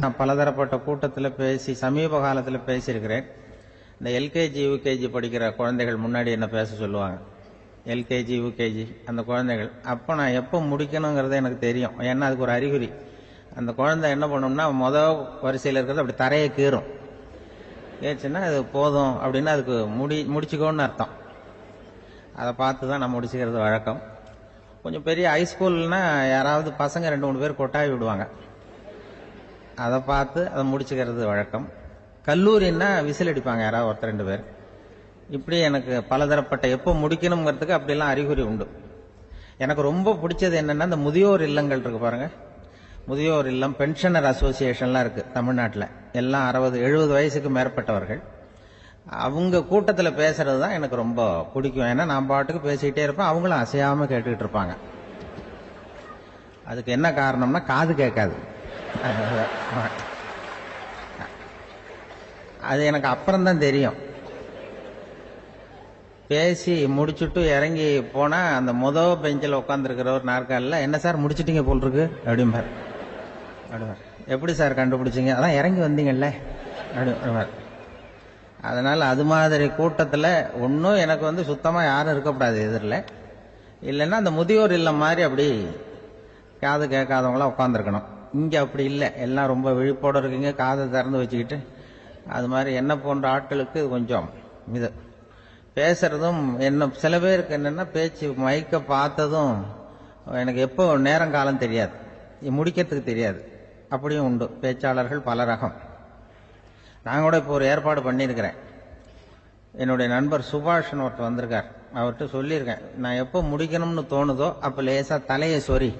நான் பலதரப்பட்ட கூட்டத்தில் பேசி சமீப காலத்தில் பேசியிருக்கிறேன். இந்த எல்கேஜி யூகேஜி படிக்கிற குழந்தைகள் முன்னாடி என்ன பேச சொல்லுவாங்க. எல்கேஜி யூகேஜி அந்த குழந்தைகள் அப்போ நான் எப்போ முடிக்கணுங்கிறது எனக்கு தெரியும். ஏன்னா அதுக்கு ஒரு அறிகுறி. அந்த குழந்தை என்ன பண்ணணும்னா மொதல் வரிசையில் இருக்கிறது அப்படி தரையை கீறும். ஏச்சுன்னா அது போதும் அப்படின்னு அதுக்கு முடிச்சுக்கோன்னு அர்த்தம். அதை பார்த்து தான் நான் முடிச்சுக்கிறது வழக்கம். கொஞ்சம் பெரிய ஹைஸ்கூல்னா யாராவது பசங்க 2-3 பேர் கொட்டாவி விடுவாங்க. அதை பார்த்து அதை முடிச்சுக்கிறது வழக்கம். கல்லூரின்னா விசில் அடிப்பாங்க யாராவது ஒருத்தர் 2 பேர். இப்படி எனக்கு பலதரப்பட்ட எப்போ முடிக்கணுங்கிறதுக்கு அப்படிலாம் அறிகுறி உண்டு. எனக்கு ரொம்ப பிடிச்சது என்னன்னா இந்த முதியோர் இல்லங்கள் இருக்கு பாருங்க. முதியோர் இல்லம், பென்ஷனர் அசோசியேஷன்லாம் இருக்கு தமிழ்நாட்டில். எல்லாம் 60-70 வயசுக்கு மேற்பட்டவர்கள். அவங்க கூட்டத்தில் பேசுறது தான் எனக்கு ரொம்ப பிடிக்கும். ஏன்னா நான் பாட்டுக்கு பேசிக்கிட்டே இருப்பேன், அவங்களும் அசையாம கேட்டுக்கிட்டு இருப்பாங்க. அதுக்கு என்ன காரணம்னா காது கேட்காது. அது எனக்கு அப்புறம் தான் தெரியும். பேசி முடிச்சுட்டு இறங்கி போனா அந்த முதல் பெஞ்சில் உட்காந்துருக்கிற ஒரு நாற்காலில் என்ன சார் முடிச்சிட்டீங்க போல் இருக்கு அப்படிம்பார். எப்படி சார் கண்டுபிடிச்சிங்க? அதான் இறங்கி வந்தீங்கல்ல அப்படிம்பார். அதனால அது மாதிரி கூட்டத்தில் ஒன்றும் எனக்கு சுத்தமாக யாரும் இருக்கக்கூடாது எதிரில். இல்லைன்னா அந்த முதியோர் இல்லம் மாதிரி அப்படி காது கேட்காதவங்களாம் உட்காந்துருக்கணும். இங்கே அப்படி இல்லை, எல்லாம் ரொம்ப விழிப்போடு இருக்கீங்க, காதை திறந்து வச்சுக்கிட்டு. அது மாதிரி என்ன போன்ற ஆட்களுக்கு கொஞ்சம் இது பேசுறதும் என்ன சில பேருக்கு என்னென்னா பேச்சு மைக்க பார்த்ததும் எனக்கு எப்போ நேரங்காலம் தெரியாது, முடிக்கிறதுக்கு தெரியாது. அப்படியும் உண்டு பேச்சாளர்கள் பல ரகம். நான் கூட இப்போ ஒரு ஏற்பாடு பண்ணியிருக்கிறேன். என்னுடைய நண்பர் சுபாஷ்னு ஒருத்தர் வந்திருக்கார். அவர்கிட்ட சொல்லியிருக்கேன், நான் எப்போ முடிக்கணும்னு தோணுதோ அப்போ லேசாக தலையை சொறி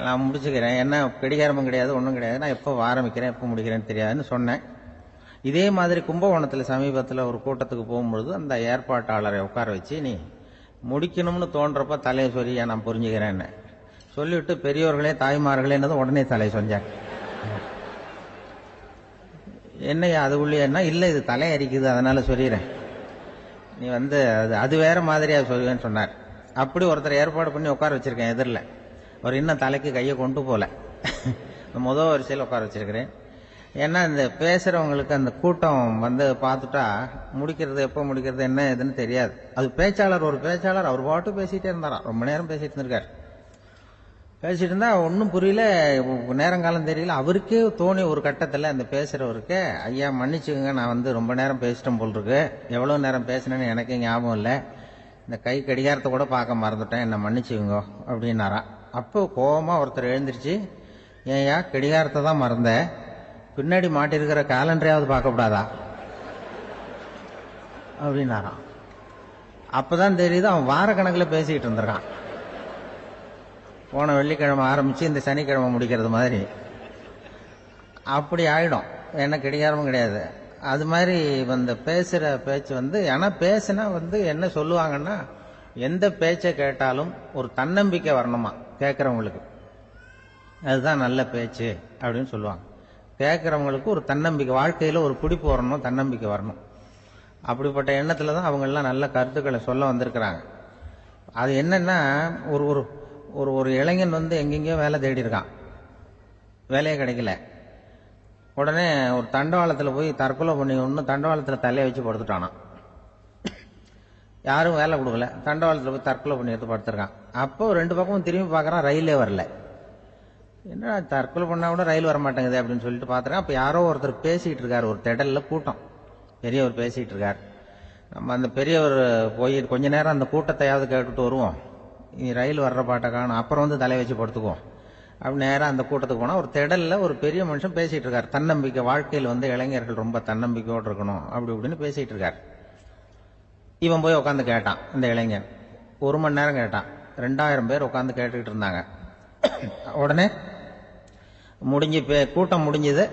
நான் முடிச்சுக்கிறேன். என்ன கடிகாரமும் கிடையாது, ஒன்றும் கிடையாது. நான் எப்போ ஆரம்பிக்கிறேன் எப்போ முடிக்கிறேன்னு தெரியாதுன்னு சொன்னேன். இதே மாதிரி கும்பகோணத்தில் சமீபத்தில் ஒரு கூட்டத்துக்கு போகும்பொழுது அந்த ஏற்பாட்டாளரை உட்கார வச்சு, நீ முடிக்கணும்னு தோன்றப்ப தலையை சொரியா நான் புரிஞ்சுக்கிறேன்னு சொல்லிவிட்டு பெரியவர்களே தாய்மார்களேன்னது உடனே தலையை சொன்னார். என்னையா அது உள்ளே என்ன இல்லை, இது தலை அரிக்குது அதனால சொல்லிடுறேன், நீ அது வேற மாதிரியா சொல்லுவேன்னு சொன்னார். அப்படி ஒருத்தர் ஏற்பாடு பண்ணி உட்கார வச்சிருக்கேன் எதிரில். அவர் இன்னும் தலைக்கு கையை கொண்டு போல, முதல் வரிசையில் உட்கார வச்சிருக்கிறேன். ஏன்னா இந்த பேசுறவங்களுக்கு அந்த கூட்டம் பார்த்துட்டா முடிக்கிறது எப்போ முடிக்கிறது என்ன எதுன்னு தெரியாது. அது ஒரு பேச்சாளர் அவர் பாட்டு பேசிட்டே இருந்தாராம். ரொம்ப நேரம் பேசிட்டு இருந்திருக்காரு. பேசிட்டு இருந்தா ஒன்றும் புரியல, நேரங்காலம் தெரியல. அவருக்கே தோணி ஒரு கட்டத்தில் அந்த பேசுறவருக்கு, ஐயா மன்னிச்சுக்கோங்க, நான் ரொம்ப நேரம் பேசிட்டேன் போல் இருக்கு, எவ்வளோ நேரம் பேசினேன்னு எனக்கே ஞாபகம் இல்லை, இந்த கை கடிகாரத்தை கூட பார்க்க மறந்துட்டேன், என்னை மன்னிச்சுக்கோங்க அப்படின்னாராம். அப்போ கோபமா ஒருத்தர் எழுந்திருச்சு, ஏயா கடிகாரத்தை தான் மறந்த, பின்னாடி மாட்டிருக்கிற கேலண்டரையாவது பார்க்கக்கூடாதா அப்படின்னாராம். அப்பதான் தெரியுது அவன் வார கணக்கில் பேசிக்கிட்டு இருந்திருக்கான். போன வெள்ளிக்கிழமை ஆரம்பிச்சு இந்த சனிக்கிழமை முடிக்கிறது மாதிரி அப்படி ஆயிடும். ஏன்னா கடிகாரமும் கிடையாது. அது மாதிரி பேசுற பேச்சு ஏன்னா பேசுனா என்ன சொல்லுவாங்கன்னா, எந்த பேச்சை கேட்டாலும் ஒரு தன்னம்பிக்கை வரணுமா கேட்கறவங்களுக்கு, அதுதான் நல்ல பேச்சு அப்படின்னு சொல்லுவாங்க. கேட்கறவங்களுக்கு ஒரு தன்னம்பிக்கை, வாழ்க்கையில ஒரு பிடிப்பு வரணும், தன்னம்பிக்கை வரணும். அப்படிப்பட்ட எண்ணத்துல தான் அவங்க எல்லாம் நல்ல கருத்துக்களை சொல்ல வந்திருக்கிறாங்க. அது என்னன்னா, ஒரு ஒரு ஒரு இளைஞன் எங்கெங்கயோ வேலை தேடி இருக்கான், வேலையே கிடைக்கல. உடனே ஒரு தண்டவாளத்தில் போய் தற்கொலை பண்ணி தண்டவாளத்தில் தலையை வச்சு படுத்துட்டானான். யாரும் வேலை கொடுக்கல, தண்டவாளத்தில் போய் தற்கொலை பண்ணி எடுத்து படுத்திருக்கான். அப்போ 2 பக்கமும் திரும்பி பார்க்கறான், ரயிலே வரல. என்ன தற்கொலை பண்ணா கூட ரயில் வர மாட்டேங்குது அப்படின்னு சொல்லிட்டு பார்த்துருக்கேன். அப்போ யாரோ ஒருத்தர் பேசிட்டு இருக்காரு, ஒரு திடல்ல கூட்டம், பெரியவர் பேசிட்டு இருக்காரு. நம்ம அந்த பெரியவர் போய் கொஞ்ச நேரம் அந்த கூட்டத்தையாவது கேட்டுட்டு வருவோம், நீ ரயில் வர்ற பாட்டை காணும், அப்புறம் தலையை வச்சு படுத்துக்குவோம் அப்படி நேரம் அந்த கூட்டத்துக்கு போனால் ஒரு திடல்ல ஒரு பெரிய மனுஷன் பேசிட்டு இருக்காரு. தன்னம்பிக்கை, வாழ்க்கையில் இளைஞர்கள் ரொம்ப தன்னம்பிக்கையோடு இருக்கணும் அப்படி இப்படின்னு பேசிட்டு இருக்காரு. இவன் போய் உட்காந்து கேட்டான். இந்த இளைஞன் 1 மணி நேரம் கேட்டான். 2000 பேர் உட்காந்து கேட்டுக்கிட்டு இருந்தாங்க. உடனே கூட்டம் முடிஞ்சது,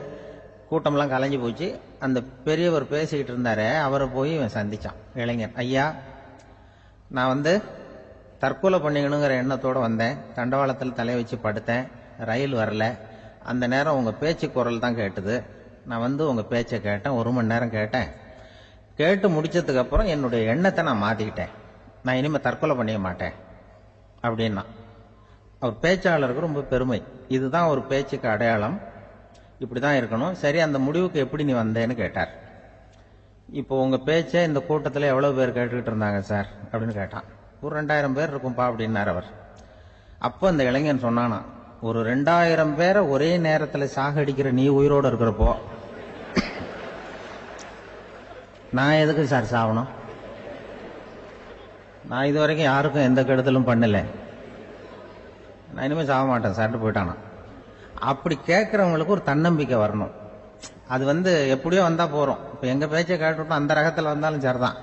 கூட்டம்லாம் கலைஞ்சு போச்சு. அந்த பெரியவர் பேசிக்கிட்டு இருந்தாரு, அவரை போய் இவன் சந்திச்சான். இளைஞன், ஐயா நான் தற்கொலை பண்ணிக்கணுங்கிற எண்ணத்தோடு வந்தேன், தண்டவாளத்தில் தலையை வச்சு படுத்தேன், ரயில் வரல, அந்த நேரம் உங்கள் பேச்சு குரல் தான் கேட்டுது, நான் உங்கள் பேச்சை கேட்டேன், 1 மணி நேரம் கேட்டேன், கேட்டு முடிச்சதுக்கு அப்புறம் என்னுடைய எண்ணத்தை நான் மாற்றிக்கிட்டேன், நான் இனிமேல் தற்கொலை பண்ணிக்க மாட்டேன் அப்படின்னா. அவர் பேச்சாளருக்கு ரொம்ப பெருமை. இதுதான் ஒரு பேச்சுக்கு அடையாளம், இப்படிதான் இருக்கணும். சரி, அந்த முடிவுக்கு எப்படி நீ வந்தேன்னு கேட்டார். இப்போ உங்க பேச்சை இந்த கூட்டத்தில் எவ்வளவு பேர் கேட்டுக்கிட்டு இருந்தாங்க சார் அப்படின்னு கேட்டான். ஒரு 2000 பேர் இருக்கும்பா அப்படின்னார் அவர். அப்போ அந்த இளைஞன் சொன்னானா, ஒரு 2000 பேரை ஒரே நேரத்தில் சாகடிக்கிற நீ உயிரோடு இருக்கிறப்போ நான் எதுக்கு சார் சாகணும்? நான் இது வரைக்கும் யாருக்கும் எந்த கெடுதலும் பண்ணல, நான் இனிமேல் சாக மாட்டேன் சார்ட்டு போயிட்டானா. அப்படி கேட்கறவங்களுக்கு ஒரு தன்னம்பிக்கை வரணும். அது எப்படியோ வந்தா போறோம். இப்ப எங்க பேச்சை கேட்டுட்டோம், அந்த ரகத்தில் வந்தாலும் சரிதான்.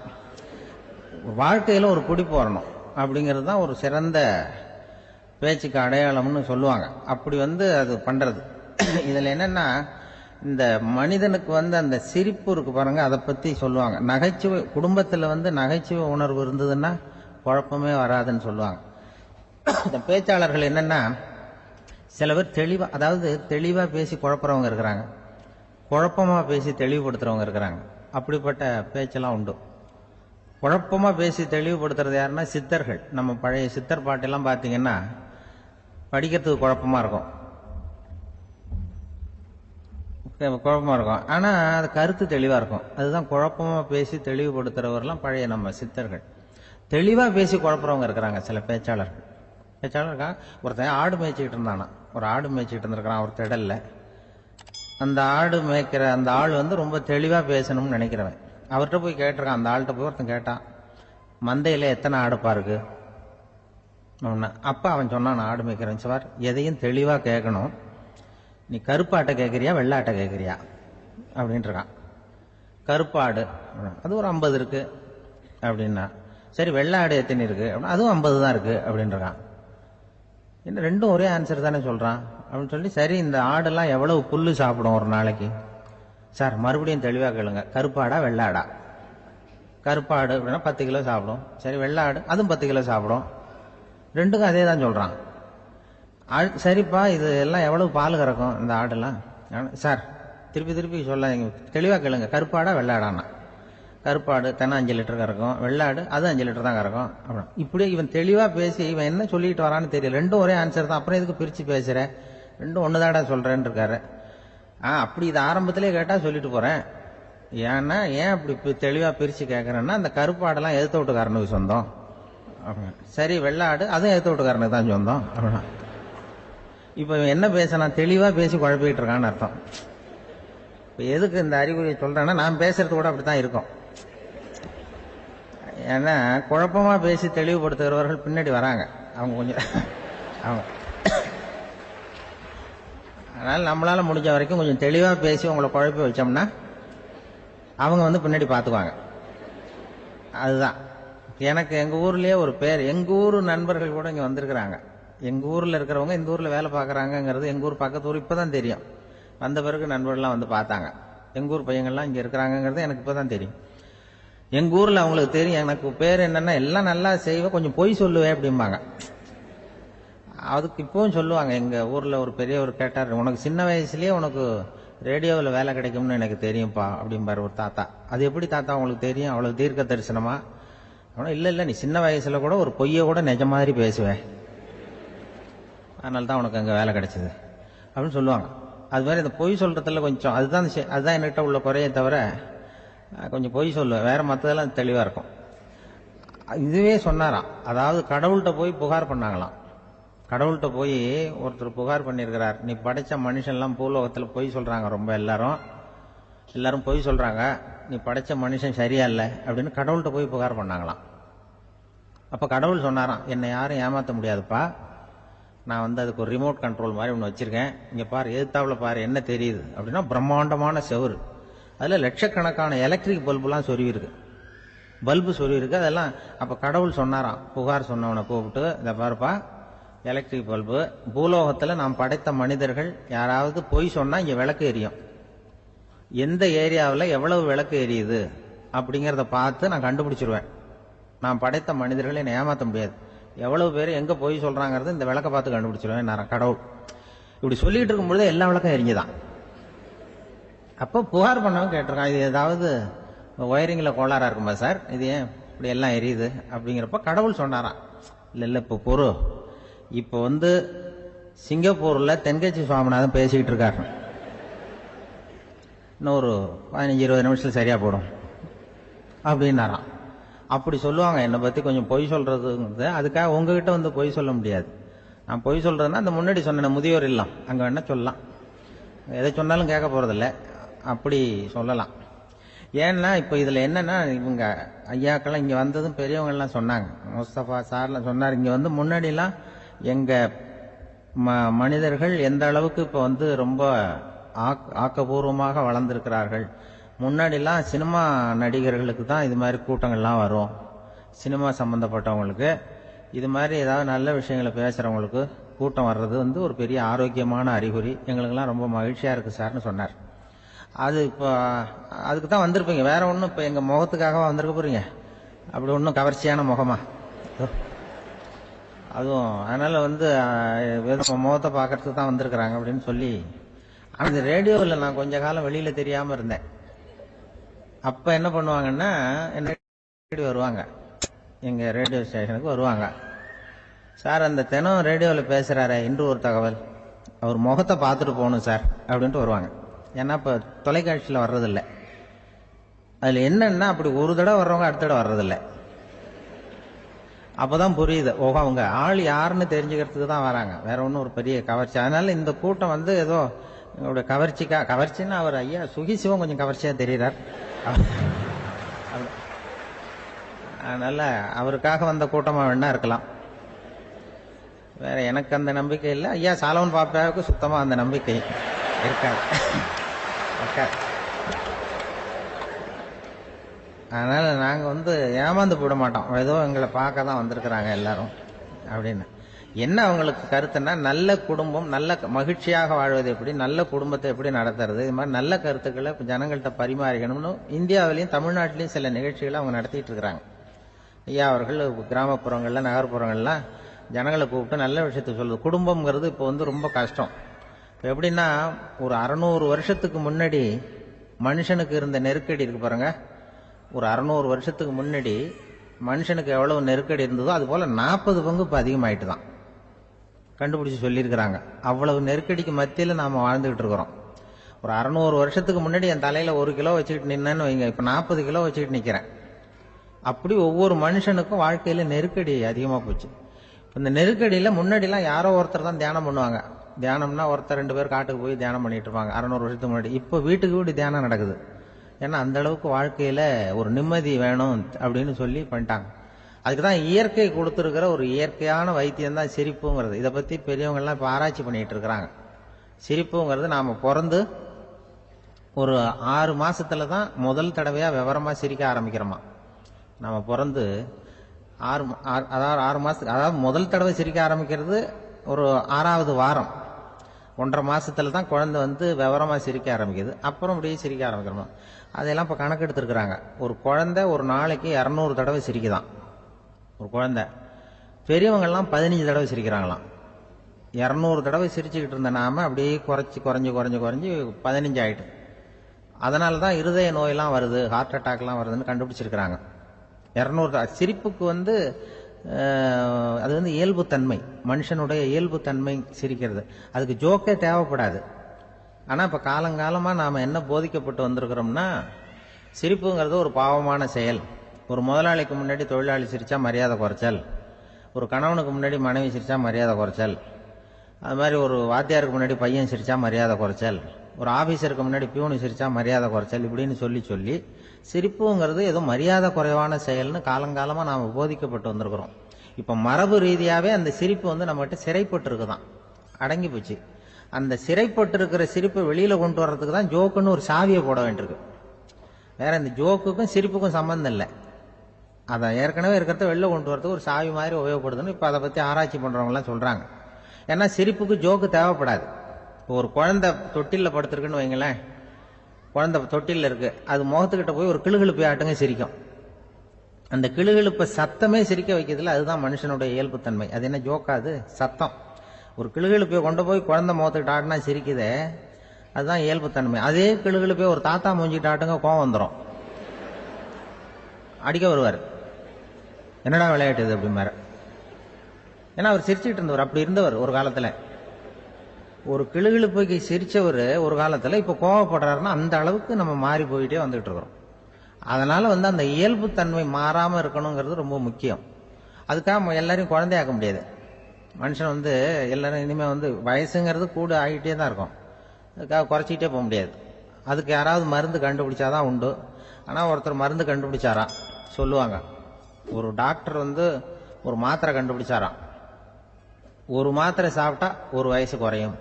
வாழ்க்கையில ஒரு பிடிப்பு வரணும் அப்படிங்கிறது தான் ஒரு சிறந்த பேச்சுக்கு அடையாளம்னு சொல்லுவாங்க. அப்படி அது பண்றது. இதுல என்னன்னா, இந்த மனிதனுக்கு அந்த சிரிப்பு இருக்கு பாருங்க, அதை பத்தி சொல்லுவாங்க. நகைச்சுவை குடும்பத்துல நகைச்சுவை உணர்வு இருந்ததுன்னா குழப்பமே வராதுன்னு சொல்லுவாங்க. இந்த பேச்சாளர்கள் என்னன்னா, சில பேர் தெளிவா, அதாவது தெளிவா பேசி குழப்பறவங்க இருக்கிறாங்க, குழப்பமா பேசி தெளிவுபடுத்துறவங்க இருக்கிறாங்க. அப்படிப்பட்ட பேச்செல்லாம் உண்டு. குழப்பமா பேசி தெளிவுபடுத்துறது யாருன்னா சித்தர்கள். நம்ம பழைய சித்தர் பாட்டெல்லாம் பார்த்தீங்கன்னா படிக்கிறதுக்கு குழப்பமா இருக்கும், ஆனா அது கருத்து தெளிவா இருக்கும். அதுதான் குழப்பமா பேசி தெளிவுபடுத்துறவர்லாம் பழைய நம்ம சித்தர்கள். தெளிவா பேசி குழப்பறவங்க இருக்கிறாங்க சில பேச்சாளர்கள். ஒருத்தன் ஆடு மேய்ச்சிக்கிட்டு இருந்தானா, ஒரு ஆடு மேய்ச்சிக்கிட்டு இருந்திருக்கிறான் ஒரு திடல்ல. அந்த ஆடு மேய்க்கிற அந்த ஆள் ரொம்ப தெளிவா பேசணும்னு நினைக்கிறவன். அவர்கிட்ட போய் கேட்டிருக்கான். அந்த ஆள்கிட்ட போய் ஒருத்தன் கேட்டான், மந்தையில எத்தனை ஆடுப்பா இருக்கு? அப்ப அவன் சொன்னான், ஆடு மேய்க்கிறவன், சார் எதையும் தெளிவா கேட்கணும், நீ கருப்பாட்டை கேட்கறியா வெள்ளாட்டை கேட்கறியா அப்படின்ட்டு இருக்கான். கருப்பாடு அது ஒரு 50 இருக்கு அப்படின்னா, சரி வெள்ளாடு எத்தனை இருக்கு அப்படின்னா, அதுவும் 50 தான் இருக்கு அப்படின்னு இருக்கான். என்ன ரெண்டும் ஒரே ஆன்சர் தானே சொல்றான் அப்படின்னு சொல்லி, சரி இந்த ஆடெல்லாம் எவ்வளவு புல்லு சாப்பிடும் ஒரு நாளைக்கு? சார் மறுபடியும் தெளிவா கேளுங்க, கருப்பாடா வெள்ளாடா? கருப்பாடு அப்படின்னா 10 கிலோ சாப்பிடும். சரி வெள்ளாடு அதுவும் 10 கிலோ சாப்பிடும். ரெண்டுக்கும் அதே தான் சொல்றான். சரிப்பா இது எல்லாம் எவ்வளவு பால் கறக்கும் இந்த ஆடெல்லாம்? சார் திருப்பி திருப்பி சொல்ல, தெளிவா கேளுங்க, கருப்பாடா வெள்ளாடான்னா? கருப்பாடு தென்னை 5 லிட்டர் கறக்கும், வெள்ளாடு அது 5 லிட்டர் தான் கறக்கும். அப்புறம் இப்படியே இவன் தெளிவா பேசி இவன் என்ன சொல்லிட்டு வரான்னு தெரியல. ரெண்டும் ஒரே ஆன்சர் தான், அப்புறம் எதுக்கு பிரிச்சு பேசுற? ரெண்டும் ஒண்ணுதாடா சொல்றேன்னு இருக்காரு. அப்படி இது ஆரம்பத்திலே கேட்டா சொல்லிட்டு போறேன். ஏன்னா ஏன் அப்படி தெளிவா பிரிச்சு கேட்கறேன்னா, அந்த கருப்பாடெல்லாம் எதிர்த்த வீட்டுக்காரனுக்கு சொந்தம். சரி வெள்ளாடு அதுவும் எதிர்த்த வீட்டுக்காரனுக்கு தான் சொந்தம் அப்படின்னா, இப்ப இவன் என்ன பேசலாம்? தெளிவா பேசி குழப்பிட்டு இருக்கான்னு அர்த்தம். இப்ப எதுக்கு இந்த அறிகுறியை சொல்றேன்னா, நான் பேசுறது கூட அப்படித்தான் இருக்கும். ஏன்னா குழப்பமா பேசி தெளிவுபடுத்துகிறவர்கள் பின்னாடி வராங்க, அவங்க கொஞ்சம் அவங்க. அதனால நம்மளால முடிஞ்ச வரைக்கும் கொஞ்சம் தெளிவா பேசி உங்களை குழப்பி வச்சோம்னா அவங்க பின்னாடி பார்த்துக்குவாங்க. அதுதான் எனக்கு எங்க ஊர்லயே ஒரு பேர், எங்க ஊர் நண்பர்கள் கூட இங்க வந்திருக்கிறாங்க. எங்க ஊர்ல இருக்கிறவங்க இந்த ஊர்ல வேலை பார்க்கறாங்கிறது எங்க ஊர் பக்கத்து ஊர் இப்பதான் தெரியும். வந்த பிறகு நண்பர்கள்லாம் பார்த்தாங்க. எங்க ஊர் பையங்கள்லாம் இங்க இருக்கிறாங்கிறது எனக்கு இப்பதான் தெரியும். எங்க ஊர்ல அவங்களுக்கு தெரியும் எனக்கு பேர் என்னன்னா, எல்லாம் நல்லா செய்வேன், கொஞ்சம் பொய் சொல்லுவேன் அப்படிம்பாங்க. அதுக்கு இப்பவும் சொல்லுவாங்க. எங்க ஊர்ல ஒரு பெரியவர் கேட்டார், உனக்கு சின்ன வயசுலயே உனக்கு ரேடியோவில் வேலை கிடைக்கும்னு எனக்கு தெரியும்ப்பா அப்படிம்பாரு ஒரு தாத்தா. அது எப்படி தாத்தா உங்களுக்கு தெரியும், அவ்வளவு தீர்க்க தரிசனமா? இல்ல நீ சின்ன வயசுல கூட ஒரு பொய்ய கூட நிஜ மாதிரி பேசுவேன், அதனால தான் உனக்கு அங்க வேலை கிடைச்சது அப்படின்னு சொல்லுவாங்க. அது மாதிரி இந்த பொய் சொல்றதுல கொஞ்சம் அதுதான் என்கிட்ட உள்ள குறைய தவிர, கொஞ்சம் பொய் சொல்லுவேன், வேற மற்றதெல்லாம் தெளிவா இருக்கும். இதுவே சொன்னாராம். அதாவது கடவுள்கிட்ட போய் புகார் பண்ணாங்களாம். கடவுள்கிட்ட போய் ஒருத்தர் புகார் பண்ணியிருக்கிறார், நீ படைச்ச மனுஷன்லாம் பூலோகத்தில் பொய் சொல்றாங்க, ரொம்ப எல்லாரும் பொய் சொல்றாங்க, நீ படைச்ச மனுஷன் சரியா இல்லை அப்படின்னு கடவுள்கிட்ட போய் புகார் பண்ணாங்களாம். அப்ப கடவுள் சொன்னாராம், என்னை யாரும் ஏமாற்ற முடியாதுப்பா, நான் அதுக்கு ஒரு ரிமோட் கண்ட்ரோல் மாதிரி ஒன்று வச்சிருக்கேன், இங்க பாரு எதிர்த்தாப்புல பாரு என்ன தெரியுது அப்படின்னா, பிரம்மாண்டமான செவுரு, அதுல லட்சக்கணக்கான எலக்ட்ரிக் பல்புலாம் சொருவி இருக்கு, பல்பு சொருவி இருக்கு அதெல்லாம். அப்ப கடவுள் சொன்னாராம், புகார் சொன்னவனை கூப்பிட்டு, இதை பாருப்பா எலக்ட்ரிக் பல்பு, பூலோகத்துல நாம் படைத்த மனிதர்கள் யாராவது பொய் சொன்னா இங்க விளக்கு எரியும், எந்த ஏரியாவில் எவ்வளவு விளக்கு எரியுது அப்படிங்கிறத பார்த்து நான் கண்டுபிடிச்சிருவேன், நான் படைத்த மனிதர்களை என்னை ஏமாற்ற முடியாது, எவ்வளவு பேர் எங்க பொய் சொல்றாங்கிறது இந்த விளக்க பார்த்து கண்டுபிடிச்சிருவேன் நான் கடவுள். இப்படி சொல்லிட்டு இருக்கும்பொழுது எல்லா விளக்கம் எரிஞ்சுதான். அப்போ புகார் பண்ணவன் கேட்டிருக்கான், இது ஏதாவது ஒயரிங்ல கோளாறா இருக்குமா சார், இது ஏன் இப்படி எல்லாம் எரியுது அப்படிங்கிறப்ப கடவுள் சொன்னாராம், இல்ல இப்ப பொறு, இப்போ சிங்கப்பூர்ல தென்கட்சி சுவாமிநாதன் பேசிக்கிட்டு இருக்காரு. இன்னும் ஒரு 15-20 நிமிஷத்துல சரியா போடும் அப்படின்னாராம். அப்படி சொல்லுவாங்க என்னை பத்தி கொஞ்சம் பொய் சொல்றதுங்கிறது. அதுக்காக உங்ககிட்ட பொய் சொல்ல முடியாது. நான் பொய் சொல்றதுன்னா அந்த முன்னாடி சொன்ன முதியோர் இல்லம் அங்க வேணா சொல்லலாம், எதை சொன்னாலும் கேட்க போறதில்ல, அப்படி சொல்லலாம். ஏன்னா இப்ப இதுல என்னன்னா, இவங்க ஐயாக்கெல்லாம் இங்க வந்ததும் பெரியவங்க எல்லாம் சொன்னாங்க, முஸ்தபா சார்லாம் சொன்னார், இங்க முன்னாடிலாம் எங்க மனிதர்கள் எந்த அளவுக்கு இப்ப ரொம்ப ஆக்கப்பூர்வமாக வளர்ந்திருக்கிறார்கள். முன்னாடிலாம் சினிமா நடிகர்களுக்கு தான் இது மாதிரி கூட்டங்கள்லாம் வரும், சினிமா சம்பந்தப்பட்டவங்களுக்கு இது மாதிரி ஏதாவது நல்ல விஷயங்களை பேசுறவங்களுக்கு கூட்டம் வர்றது ஒரு பெரிய ஆரோக்கியமான அறிகுறி, எங்களுக்கெல்லாம் ரொம்ப மகிழ்ச்சியா இருக்கு சார்னு சொன்னார். அது இப்போ அதுக்கு தான் வந்திருப்பீங்க, வேற ஒன்றும் இப்போ எங்கள் முகத்துக்காக வந்திருக்க போறீங்க, அப்படி ஒன்றும் கவர்ச்சியான முகமா அதுவும். அதனால முகத்தை பார்க்கறதுக்கு தான் வந்திருக்கிறாங்க அப்படின்னு சொல்லி. அந்த ரேடியோவில் நான் கொஞ்ச காலம் வெளியில தெரியாம இருந்தேன். அப்ப என்ன பண்ணுவாங்கன்னா, என்ன வருவாங்க எங்க ரேடியோ ஸ்டேஷனுக்கு வருவாங்க. சார் அந்த தினம் ரேடியோவில் பேசுறாரு இன்று ஒரு தகவல், அவர் முகத்தை பார்த்துட்டு போகணும் சார் அப்படின்ட்டு வருவாங்க. ஏன்னா இப்ப தொலைக்காட்சியில் வர்றதில்லை. அதுல என்னன்னா, அப்படி ஒரு தடவை வர்றவங்க அடுத்த தடவை வர்றதில்லை. அப்பதான் புரியுது, ஓஹோ அவங்க ஆள் யாருன்னு தெரிஞ்சுக்கிறதுக்கு தான் வராங்க, வேற ஒன்றும் ஒரு பெரிய கவர்ச்சி. அதனால இந்த கூட்டம் ஏதோ உங்களுடைய கவர்ச்சின்னா அவர் ஐயா சுகி சிவம் கொஞ்சம் கவர்ச்சியா தெரிகிறார். அதனால அவருக்காக வந்த கூட்டமா வேணா இருக்கலாம், வேற எனக்கு அந்த நம்பிக்கை இல்லை. ஐயா சாலவன் பாப்பாவுக்கு சுத்தமா அந்த நம்பிக்கை இருக்காது. அதனால நாங்க ஏமாந்து போட மாட்டோம், ஏதோ எங்களை பார்க்க தான் வந்திருக்கிறாங்க எல்லாரும் அப்படின்னு. என்ன அவங்களுக்கு கருத்துன்னா, நல்ல குடும்பம், நல்ல மகிழ்ச்சியாக வாழ்வது எப்படி, நல்ல குடும்பத்தை எப்படி நடத்துறது, இது மாதிரி நல்ல கருத்துக்களை ஜனங்கள்கிட்ட பரிமாறிக்கணும்னு இந்தியாவிலையும் தமிழ்நாட்டிலையும் சில நிகழ்ச்சிகளை அவங்க நடத்திட்டு இருக்கிறாங்க. ஐயா அவர்கள் கிராமப்புறங்கள்ல நகர்ப்புறங்கள்லாம் ஜனங்களை கூப்பிட்டு நல்ல விஷயத்த சொல்லுது. குடும்பம்ங்கிறது இப்போ ரொம்ப கஷ்டம். இப்போ எப்படின்னா, ஒரு 600 வருஷத்துக்கு முன்னாடி மனுஷனுக்கு இருந்த நெருக்கடி இருக்கு பாருங்க, ஒரு 600 வருஷத்துக்கு முன்னாடி மனுஷனுக்கு எவ்வளவு நெருக்கடி இருந்ததோ அது போல 40 பங்கு இப்போ அதிகமாயிட்டு தான் கண்டுபிடிச்சு சொல்லியிருக்கிறாங்க. அவ்வளவு நெருக்கடிக்கு மத்தியில் நாம வாழ்ந்துகிட்டு இருக்கிறோம். ஒரு 600 வருஷத்துக்கு முன்னாடி என் தலையில 1 கிலோ வச்சுக்கிட்டு நின்னேன்னு வைங்க, இப்ப 40 கிலோ வச்சுக்கிட்டு நிக்கிறேன். அப்படி ஒவ்வொரு மனுஷனுக்கும் வாழ்க்கையில நெருக்கடி அதிகமா போச்சு. இந்த நெருக்கடியில முன்னாடிலாம் யாரோ ஒருத்தர் தான் தியானம் பண்ணுவாங்க. தியானம்னா ஒருத்தர் 2 பேர் காட்டுக்கு போய் தியானம் பண்ணிட்டு இருப்பாங்க 600 வருஷத்துக்கு முன்னாடி. இப்போ வீட்டுக்கு வீடு தியானம் நடக்குது. ஏன்னா அந்த அளவுக்கு வாழ்க்கையில ஒரு நிம்மதி வேணும் அப்படின்னு சொல்லி பண்ணிட்டாங்க. அதுக்குதான் இயற்கை கொடுத்திருக்கிற ஒரு இயற்கையான வைத்தியம் தான் சிரிப்புங்கிறது. இதை பத்தி பெரியவங்க எல்லாம் இப்ப ஆராய்ச்சி பண்ணிட்டு இருக்கிறாங்க. சிரிப்புங்கிறது நாம பிறந்து ஒரு 6 மாசத்துல தான் முதல் தடவையா விவரமா சிரிக்க ஆரம்பிக்கிறோமா. நாம பிறந்து 6 மாசத்துக்கு, அதாவது முதல் தடவை சிரிக்க ஆரம்பிக்கிறது ஒரு 6வது வாரம், 1.5 மாசத்துல தான் குழந்தை விவரமா சிரிக்க ஆரம்பிக்குது. அப்புறம் அப்படியே சிரிக்க ஆரம்பிக்கிறோம். அதெல்லாம் இப்ப கணக்கு எடுத்திருக்கிறாங்க. ஒரு குழந்தை ஒரு நாளைக்கு 200 தடவை சிரிக்குதான் ஒரு குழந்தை. பெரியவங்க எல்லாம் 15 தடவை சிரிக்கிறாங்களாம். 200 தடவை சிரிச்சுக்கிட்டு இருந்த நாம அப்படியே குறைஞ்சு 15 ஆயிட்டு. அதனாலதான் இருதய நோயெல்லாம் வருது, ஹார்ட் அட்டாக் எல்லாம் வருதுன்னு கண்டுபிடிச்சிருக்கிறாங்க. 200 சிரிப்புக்கு அது இயல்புத்தன்மை, மனுஷனுடைய இயல்புத்தன்மை சிரிக்கிறது. அதுக்கு ஜோக்கே தேவைப்படாது. ஆனா இப்ப காலங்காலமா நாம என்ன போதிக்கப்பட்டு வந்திருக்கிறோம்னா, சிரிப்புங்கிறது ஒரு பாவமான செயல். ஒரு முதலாளிக்கு முன்னாடி தொழிலாளி சிரிச்சா மரியாதை குறைச்சல், ஒரு கணவனுக்கு முன்னாடி மனைவி சிரிச்சா மரியாதை குறைச்சல், அது மாதிரி ஒரு வாத்தியாருக்கு முன்னாடி பையன் சிரிச்சா மரியாதை குறைச்சல், ஒரு ஆபீசருக்கு முன்னாடி பியூனு சிரிச்சா மரியாதை குறைச்சல், இப்படின்னு சொல்லி சிரிப்புங்கிறது ஏதோ மரியாதை குறைவான செயல்னு காலங்காலமா நாம போதிக்கப்பட்டு வந்திருக்கிறோம். இப்ப மரபு ரீதியாவே அந்த சிரிப்பு நம்மகிட்ட சிறைப்பட்டு இருக்குதான், அடங்கி போச்சு. அந்த சிறைப்பட்டு இருக்கிற சிரிப்பை வெளியில கொண்டு வர்றதுக்கு தான் ஜோக்குன்னு ஒரு சாவியை போட வேண்டியிருக்கு. வேற இந்த ஜோக்குக்கும் சிரிப்புக்கும் சம்பந்தம் இல்லை. அதை ஏற்கனவே இருக்கிறத வெளில கொண்டு வரதுக்கு ஒரு சாவி மாதிரி உபயோகப்படுதுன்னு இப்ப அதை பத்தி ஆராய்ச்சி பண்றவங்க எல்லாம் சொல்றாங்க. ஏன்னா சிரிப்புக்கு ஜோக்கு தேவைப்படாது. ஒரு குழந்தை தொட்டில படுத்திருக்குன்னு வைங்களேன், குழந்தை தொட்டில இருக்கு, அது முகத்துக்கிட்ட போய் ஒரு கிளுகிழுப்பை ஆட்டுங்க சிரிக்கும். அந்த கிளுகிழுப்பை சத்தமே சிரிக்க வைக்கிறதுல அதுதான் மனுஷனுடைய இயல்புத்தன்மை. அது என்ன ஜோக்காது, சத்தம். ஒரு கிளுகிழுப்பையை கொண்டு போய் குழந்தை முகத்துக்கிட்ட ஆட்டினா சிரிக்குதே, அதுதான் இயல்புத்தன்மை. அதே கிளுகிழுப்பையை ஒரு தாத்தா மூஞ்சிக்கிட்ட ஆட்டுங்க, கோவம் வந்துடும், அடிக்க வருவார். என்னடா விளையாட்டு இது அப்படிமாரு. ஏன்னா அவர் சிரிச்சுட்டு இருந்தவர், அப்படி இருந்தவர் ஒரு காலத்துல. ஒரு கிளுகிழுப்பைக்கு சிரிச்சவர் ஒரு காலத்துல இப்ப கோவப்படுறாருன்னா அந்த அளவுக்கு நம்ம மாறி போயிட்டே வந்துட்டு இருக்கிறோம். அதனால அந்த இயல்பு தன்மை மாறாம இருக்கணுங்கிறது ரொம்ப முக்கியம். அதுக்காக எல்லாரையும் குழந்தையாக்க முடியாது. மனுஷன் எல்லாரும் இனிமே வயசுங்கிறது கூட ஆகிட்டே தான் இருக்கும். அதுக்காக குறைச்சிக்கிட்டே போக முடியாது. அதுக்கு யாராவது மருந்து கண்டுபிடிச்சாதான் உண்டு. ஆனா ஒருத்தர் மருந்து கண்டுபிடிச்சாராம், சொல்லுவாங்க. ஒரு டாக்டர் ஒரு மாத்திரை கண்டுபிடிச்சாராம். ஒரு மாத்திரை சாப்பிட்டா ஒரு வயசு குறையும்,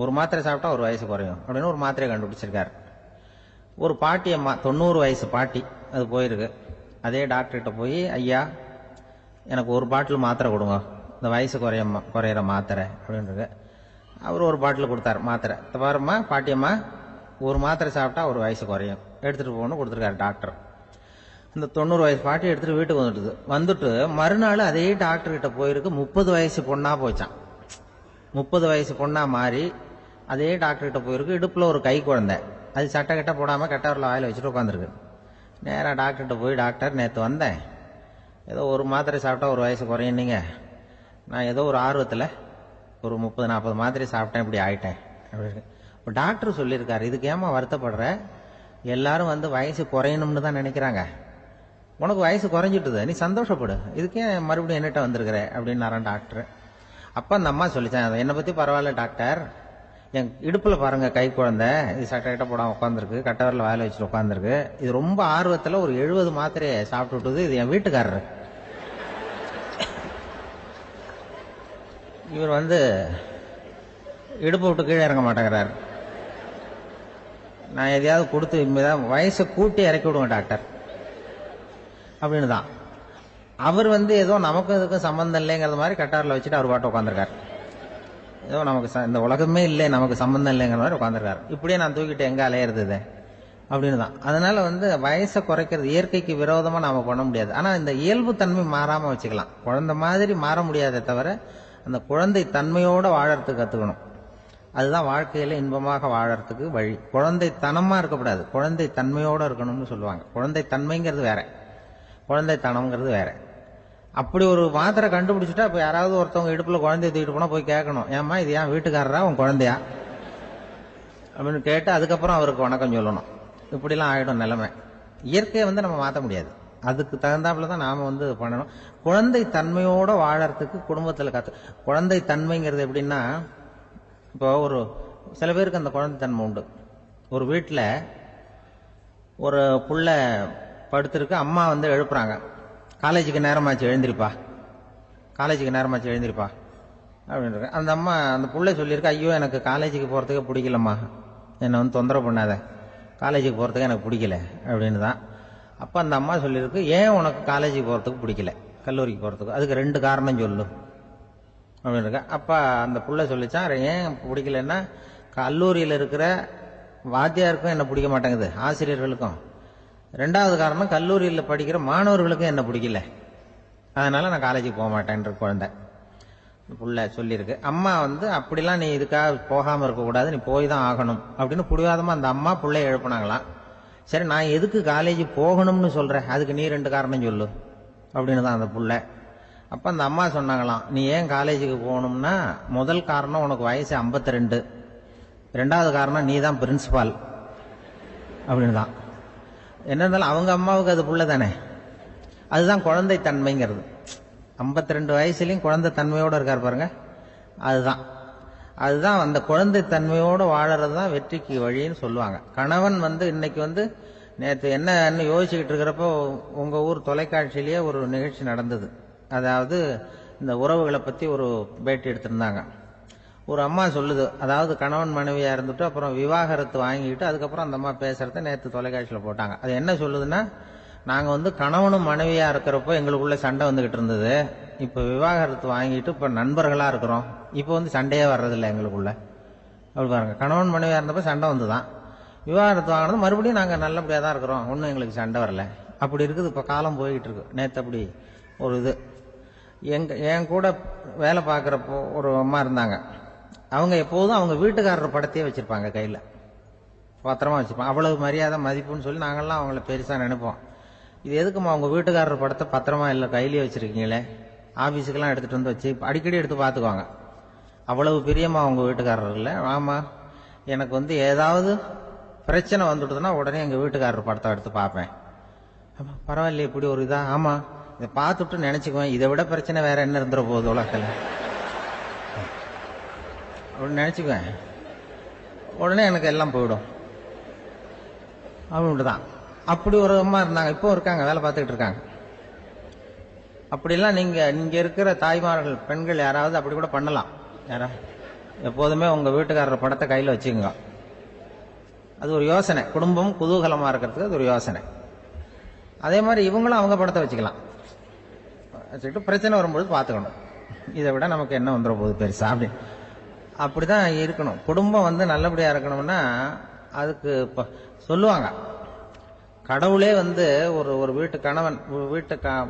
ஒரு மாத்திரை சாப்பிட்டா ஒரு வயசு குறையும் அப்படின்னு ஒரு மாத்திரையை கண்டுபிடிச்சிருக்காரு. ஒரு பாட்டி அம்மா, 90 வயசு பாட்டி, அது போயிருக்கு. அதே டாக்டர்கிட்ட போய், ஐயா எனக்கு ஒரு பாட்டில் மாத்திரை கொடுங்க, இந்த வயசு குறையிற மாத்திரை அப்படின்றது. அவர் ஒரு பாட்டில் கொடுத்தாரு மாத்திரை. பாருமா பாட்டியம்மா, ஒரு மாத்திரை சாப்பிட்டா ஒரு வயசு குறையும், எடுத்துட்டு போகணும்னு கொடுத்துருக்காரு டாக்டர். இந்த 90 வயசு பாட்டி எடுத்துட்டு வீட்டுக்கு வந்துட்டு மறுநாள் அதே டாக்டர் கிட்ட போயிருக்கு. 30 வயசு பொண்ணா போச்சான். 30 வயசு பொண்ணா மாறி அதே டாக்டர் கிட்ட போயிருக்கு. இடுப்புல ஒரு கை குழந்தை, அது சட்டை கிட்ட போடாம கட்டவரில் வாயில வச்சுட்டு உட்காந்துருக்கு. நேராக டாக்டர்கிட்ட போய், டாக்டர் நேற்று வந்தேன், ஏதோ ஒரு மாத்திரை சாப்பிட்டா ஒரு வயசு குறையும், நீங்க நான் ஏதோ ஒரு ஆர்வத்தில் ஒரு 30-40 மாத்திரை சாப்பிட்டேன், இப்படி ஆயிட்டேன் அப்படின்னு. இப்போ டாக்டர் சொல்லியிருக்காரு, இதுக்கு ஏமா வருத்தப்படுற, எல்லாரும் வயசு குறையணும்னு தான் நினைக்கிறாங்க, உனக்கு வயசு குறைஞ்சிட்டுது, நீ சந்தோஷப்படு, இதுக்கே மறுபடியும் என்னட்ட வந்திருக்கிற அப்படின்னாரான் டாக்டர். அப்ப அந்த அம்மா சொல்லிச்சேன், என்னை பத்தி பரவாயில்ல டாக்டர், என் இடுப்புல பாருங்க கை குழந்தை, இது சட்டை கிட்ட போடாம உட்காந்துருக்கு, கட்டவரில் வாயில வச்சுட்டு உட்காந்துருக்கு, இது ரொம்ப ஆர்வத்துல ஒரு 70 மாத்திரையை சாப்பிட்டு விட்டுது, இது என் வீட்டுக்காரரு. இவர் இடுப்பு விட்டு கீழே இறங்க மாட்டேங்கிறார். நான் எதையாவது கொடுத்து இனிமேதான் வயசை கூட்டி இறக்கி விடுவேன் டாக்டர் அப்படின்னு தான். அவர் ஏதோ நமக்கு இதுக்கும் சம்பந்தம் இல்லைங்கிறது மாதிரி கட்டாரில் வச்சுட்டு அவர் பாட்டு உட்காந்துருக்காரு. ஏதோ நமக்கு இந்த உலகமே இல்லை, நமக்கு சம்பந்தம் இல்லைங்கிற மாதிரி உட்காந்துருக்காரு. இப்படியே நான் தூக்கிட்டு எங்க அலையிறது அப்படின்னு தான். அதனால வயசை குறைக்கிறது இயற்கைக்கு விரோதமா நாம பண்ண முடியாது. ஆனா இந்த இயல்பு தன்மை மாறாம வச்சுக்கலாம். குழந்தை மாதிரி மாற முடியாதே தவிர அந்த குழந்தை தன்மையோட வாழறதுக்கு கத்துக்கணும். அதுதான் வாழ்க்கையில இன்பமாக வாழறதுக்கு வழி. குழந்தை தனமா இருக்கக்கூடாது, குழந்தை தன்மையோட இருக்கணும்னு சொல்லுவாங்க. குழந்தை தன்மைங்கிறது வேற, குழந்தை தனம்ங்கிறது வேற. அப்படி ஒரு மாத்திரை கண்டுபிடிச்சிட்டா இப்ப யாராவது ஒருத்தவங்க இடுப்புல குழந்தைய தூக்கிட்டு போனா போய் கேட்கணும், ஏமா இது ஏன் வீட்டுக்காரரா உன் குழந்தையா அப்படின்னு கேட்டு அதுக்கப்புறம் அவருக்கு வணக்கம் சொல்லணும். இப்படிலாம் ஆயிடும் நிலைமை. இயற்கையை நம்ம மாற்ற முடியாது, அதுக்கு தகுந்தாப்புல தான் நாம பண்ணணும். குழந்தை தன்மையோட வாழறதுக்கு குடும்பத்துல குழந்தை தன்மைங்கிறது எப்படின்னா, இப்போ ஒரு சில பேருக்கு அந்த குழந்தை தன்மை உண்டு. ஒரு வீட்டுல ஒரு புள்ள படுத்திருக்கு, அம்மா எழுப்புறாங்க, காலேஜுக்கு நேரமாச்சு எழுந்திருப்பா, காலேஜுக்கு நேரமாச்சு எழுந்திருப்பா அப்படின்னு. அந்த அம்மா அந்த புள்ளை சொல்லியிருக்கு, ஐயோ எனக்கு காலேஜுக்கு போறதுக்கு பிடிக்கலம்மா, என்னை தொந்தரவு பண்ணாத, காலேஜுக்கு போறதுக்கு எனக்கு பிடிக்கல அப்படின்னு தான். அப்ப அந்த அம்மா சொல்லியிருக்கு, ஏன் உனக்கு காலேஜுக்கு போறதுக்கு பிடிக்கல, கல்லூரிக்கு போறதுக்கு, அதுக்கு 2 காரணம் சொல்லு அப்படின்னு இருக்க. அப்ப அந்த புள்ள சொல்லிச்சான், ஏன் பிடிக்கலன்னா, கல்லூரியில் இருக்கிற வாத்தியாருக்கும் என்ன பிடிக்க மாட்டேங்குது, ஆசிரியர்களுக்கும். 2வது காரணம், கல்லூரியில் படிக்கிற மாணவர்களுக்கும் என்ன பிடிக்கல, அதனால நான் காலேஜுக்கு போக மாட்டேன்ற குழந்தை புள்ள சொல்லியிருக்கு. அம்மா அப்படிலாம் நீ இதுக்காக போகாம இருக்கக்கூடாது, நீ போய் தான் ஆகணும் அப்படின்னு புடிவாதமா அந்த அம்மா புள்ளைய எழுப்பினாங்களாம். சரி நான் எதுக்கு காலேஜ் போகணும்னு சொல்றேன், அதுக்கு நீ 2 காரணம் சொல்லு அப்படின்னு தான் அந்த புள்ள. அப்ப அந்த அம்மா சொன்னாங்களாம், நீ ஏன் காலேஜுக்கு போகணும்னா, முதல் காரணம் உனக்கு வயசு 52, 2வது காரணம் நீ தான் பிரின்சிபால் அப்படின்னு தான். என்ன இருந்தாலும் அவங்க அம்மாவுக்கு அது புள்ள தானே. அதுதான் குழந்தை தன்மைங்கிறது. 52 வயசுலயும் குழந்தை தன்மையோட இருக்கார் பாருங்க, அதுதான் அந்த குழந்தை தன்மையோட வாழறது தான் வெற்றிக்கு வழின்னு சொல்லுவாங்க. கணவன் இன்னைக்கு நேற்று என்ன யோசிச்சுக்கிட்டு இருக்கிறப்போ உங்க ஊர் தொலைக்காட்சியிலேயே ஒரு நிகழ்ச்சி நடந்தது. அதாவது இந்த உறவுகளை பத்தி ஒரு பேட்டி எடுத்திருந்தாங்க. ஒரு அம்மா சொல்லுது, அதாவது கணவன் மனைவியா இருந்துட்டு அப்புறம் விவாகரத்து வாங்கிட்டு அதுக்கப்புறம் அந்த அம்மா பேசுறத நேற்று தொலைக்காட்சியில போட்டாங்க. அது என்ன சொல்லுதுன்னா, நாங்க கணவனும் மனைவியா இருக்கிறப்போ எங்களுக்குள்ள சண்டை வந்துகிட்டு இருந்தது, இப்ப விவாகரத்து வாங்கிட்டு இப்ப நண்பர்களா இருக்கிறோம், இப்ப சண்டையே வர்றதில்லை எங்களுக்குள்ள. அப்படி பாருங்க, கணவன் மனைவியா இருந்தப்ப சண்டை வந்துதான், விவாகரத்து வாங்கினது மறுபடியும் நாங்க நல்லபடியா தான் இருக்கிறோம், ஒன்னும் எங்களுக்கு சண்டை வரல. அப்படி இருக்குது இப்ப காலம் போய்கிட்டு இருக்கு. நேற்று அப்படி ஒரு இது என் கூட வேலை பார்க்குறப்போ ஒரு அம்மா இருந்தாங்க. அவங்க எப்போதும் அவங்க வீட்டுக்காரர் படத்தையே வச்சிருப்பாங்க, கையில் பத்திரமா வச்சுப்பாங்க. அவ்வளவு மரியாதை மதிப்புன்னு சொல்லி நாங்கள்லாம் அவங்கள பெருசா நினைப்போம். இது எதுக்குமா அவங்க வீட்டுக்காரர் படத்தை பத்திரமா இல்லை கையிலேயே வச்சிருக்கீங்களே ஆஃபீஸுக்கெல்லாம் எடுத்துகிட்டு வந்து வச்சு அடிக்கடி எடுத்து பார்த்துக்குவாங்க. அவ்வளவு பிரியமா அவங்க வீட்டுக்காரர் இல்லை. ஆமாம், எனக்கு வந்து ஏதாவது பிரச்சனை வந்துடுதுன்னா உடனே எங்கள் வீட்டுக்காரர் படத்தை எடுத்து பார்ப்பேன். ஆமாம், பரவாயில்லையே இப்படி ஒரு இதா? ஆமாம், இதை பார்த்துட்டு நினச்சிக்குவேன், இதை விட பிரச்சனை வேற என்ன இருந்துட போகுது உலகத்தில் அப்படின்னு நினச்சிக்குவேன். உடனே எனக்கு எல்லாம் போயிடும் அப்படின்ட்டு தான். அப்படி ஒரு அம்மா இருந்தாங்க, இப்போ இருக்காங்க, வேலை பார்த்துக்கிட்டு இருக்காங்க. அப்படிலாம் நீங்க இருக்கிற தாய்மார்கள், பெண்கள் யாராவது அப்படி கூட பண்ணலாம். யாரா எப்போதுமே உங்க வீட்டுக்காரர் படத்தை கையில் வச்சுக்கோங்க. அது ஒரு யோசனை, குடும்பம் குதூகலமா இருக்கிறதுக்கு அது ஒரு யோசனை. அதே மாதிரி இவங்களும் அவங்க படத்தை வச்சுக்கலாம், வச்சுக்கிட்டு பிரச்சனை வரும்போது பார்த்துக்கணும். இதை விட நமக்கு என்ன வந்துட போகுது பெருசா அப்படின்னு. அப்படிதான் இருக்கணும். குடும்பம் வந்து நல்லபடியா இருக்கணும்னா அதுக்கு இப்போ சொல்லுவாங்க, கடவுளே வந்து ஒரு வீட்டு கணவன்,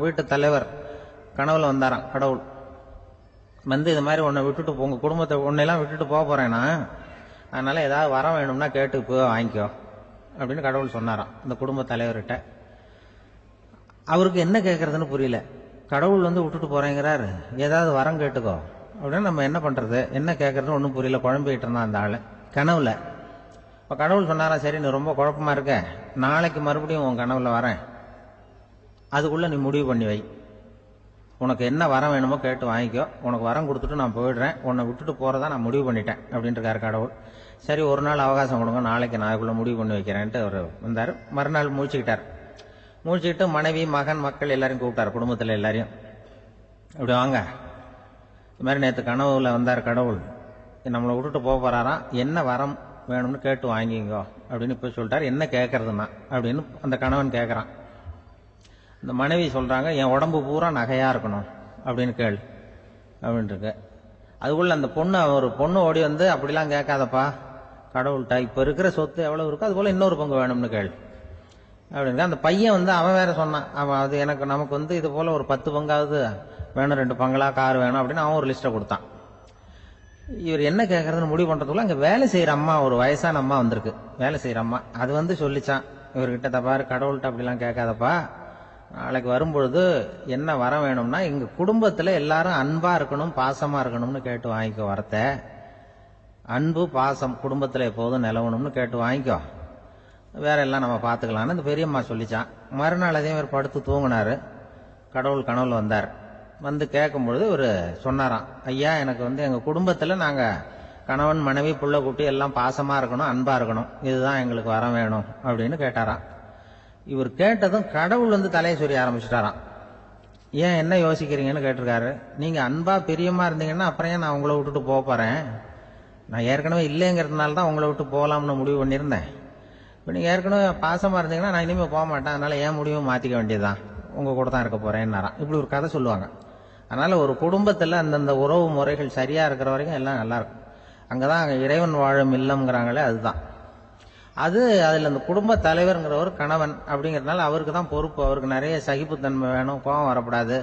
வீட்டு தலைவர் கனவுல வந்தாராம். கடவுள் வந்து இது மாதிரி உன்னை விட்டுட்டு உங்க குடும்பத்தை உன்னையெல்லாம் விட்டுட்டு போக போறேன்னா, அதனால ஏதாவது வரம் வேணும்னா கேட்டு போய் வாங்கிக்கோ அப்படின்னு கடவுள் சொன்னாராம் இந்த குடும்ப தலைவர்கிட்ட. அவருக்கு என்ன கேட்கறதுன்னு புரியல. கடவுள் வந்து விட்டுட்டு போறேங்கிறாரு, ஏதாவது வரம் கேட்டுக்கோ அப்படின்னு. நம்ம என்ன பண்றது, என்ன கேட்கறதுன்னு ஒன்றும் புரியல, குழம்பிட்டு இருந்தான் அந்த ஆளு கனவுல. இப்போ கடவுள் சொன்னாரா, சரி நீ ரொம்ப குழப்பமா இருக்க, நாளைக்கு மறுபடியும் உன் கனவுல வரேன், அதுக்குள்ள நீ முடிவு பண்ணி வை, உனக்கு என்ன வரம் வேணுமோ கேட்டு வாங்கிக்கோ, உனக்கு வரம் கொடுத்துட்டு நான் போயிடுறேன், உன்னை விட்டுட்டு போறதா நான் முடிவு பண்ணிட்டேன் அப்படின்னு இருக்காரு கடவுள். சரி ஒரு நாள் அவகாசம் கொடுங்க, நாளைக்கு நான் அதுக்குள்ள முடிவு பண்ணி வைக்கிறேன்ட்டு அவர் வந்தார். மறுநாள் முழிச்சுக்கிட்டார். முழிச்சுக்கிட்டு மனைவி மகன் மக்கள் எல்லாரையும் கூப்பிட்டார், குடும்பத்தில் எல்லாரையும். இப்படி வாங்க, இது மாதிரி நேற்று கனவுல வந்தார் கடவுள், நம்மளை விட்டுட்டு போக போறாராம், என்ன வரம் வேணும்னு கேட்டு வாங்கிங்கோ அப்படின்னு இப்போ சொல்லிட்டார். என்ன கேட்கறதுன்னா அப்படின்னு அந்த கணவன் கேட்கறான். இந்த மனைவி சொல்றாங்க, என் உடம்பு பூரா நகையா இருக்கணும் அப்படின்னு கேள் அப்படின்ட்டு இருக்கு. அதுக்குள்ள அந்த ஒரு பொண்ணு ஓடி வந்து, அப்படிலாம் கேட்காதப்பா கடவுள்கிட்ட, இப்ப இருக்கிற சொத்து எவ்வளவு இருக்கோ அது போல இன்னொரு பங்கு வேணும்னு கேள் அப்படின்னு. அந்த பையன் வந்து அவன் வேற சொன்னான், அவன் அது நமக்கு வந்து இது போல ஒரு 10 பங்காவது வேணும், 2 பங்களா கார் வேணும் அப்படின்னு அவன் ஒரு லிஸ்ட்டை கொடுத்தான். இவர் என்ன கேட்கறதுன்னு முடிவு பண்றதுக்குள்ள அங்க வேலை செய்யற அம்மா, ஒரு வயசான அம்மா வந்திருக்கு, வேலை செய்யற அம்மா. அது வந்து சொல்லிச்சான் இவர்கிட்ட, தப்பாரு கடவுள்கிட்ட அப்படிலாம் கேட்காதப்பா, நாளைக்கு வரும்பொழுது என்ன வரம் வேணும்னா எங்க குடும்பத்துல எல்லாரும் அன்பா இருக்கணும், பாசமா இருக்கணும்னு கேட்டு வாங்கிக்கோ வரத்தை. அன்பு பாசம் குடும்பத்துல எப்போதும் நிலவணும்னு கேட்டு வாங்கிக்கோ, வேற எல்லாம் நம்ம பார்த்துக்கலாம்னு இந்த பெரியம்மா சொல்லிச்சான். மறுநாள் அதே மாதிரி படுத்து தூங்கினாரு. கடவுள் கனவுல வந்தார். வந்து கேட்கும் பொழுது இவர் சொன்னாராம், ஐயா எனக்கு வந்து எங்க குடும்பத்துல நாங்க கணவன் மனைவி புள்ள குட்டி எல்லாம் பாசமா இருக்கணும், அன்பா இருக்கணும், இதுதான் எங்களுக்கு வரம் வேணும் அப்படின்னு கேட்டாராம். இவர் கேட்டதும் கடவுள் வந்து தலையை சொரிய ஆரம்பிச்சுட்டாராம். ஏன் என்ன யோசிக்கிறீங்கன்னு கேட்டிருக்காரு. நீங்க அன்பா பிரியமா இருந்தீங்கன்னா அப்புறம் ஏன் நான் உங்களை விட்டுட்டு போக போறேன், நான் ஏற்கனவே இல்லைங்கிறதுனால தான் உங்களை விட்டு போகலாம்னு முடிவு பண்ணியிருந்தேன். இப்போ நீங்க ஏற்கனவே பாசமா இருந்தீங்கன்னா நான் இனிமேல் போக மாட்டேன், அதனால ஏன் முடிவும் மாத்திக்க வேண்டியதுதான், உங்க கூட தான் இருக்க போறேன்னாராம். இப்படி ஒரு கதை சொல்லுவாங்க. அதனால ஒரு குடும்பத்துல அந்தந்த உறவு முறைகள் சரியா இருக்கிற வரைக்கும் எல்லாம் நல்லா இருக்கும். அங்கதான் இறைவன் வாழும் இல்லம்ங்கிறாங்களே, அதுதான் அது. அதுல அந்த குடும்ப தலைவர்ங்கிறவர் கணவன் அப்படிங்கிறதுனால அவருக்கு தான் பொறுப்பு. அவருக்கு நிறைய சகிப்புத்தன்மை வேணும், கோபம் வரக்கூடாது,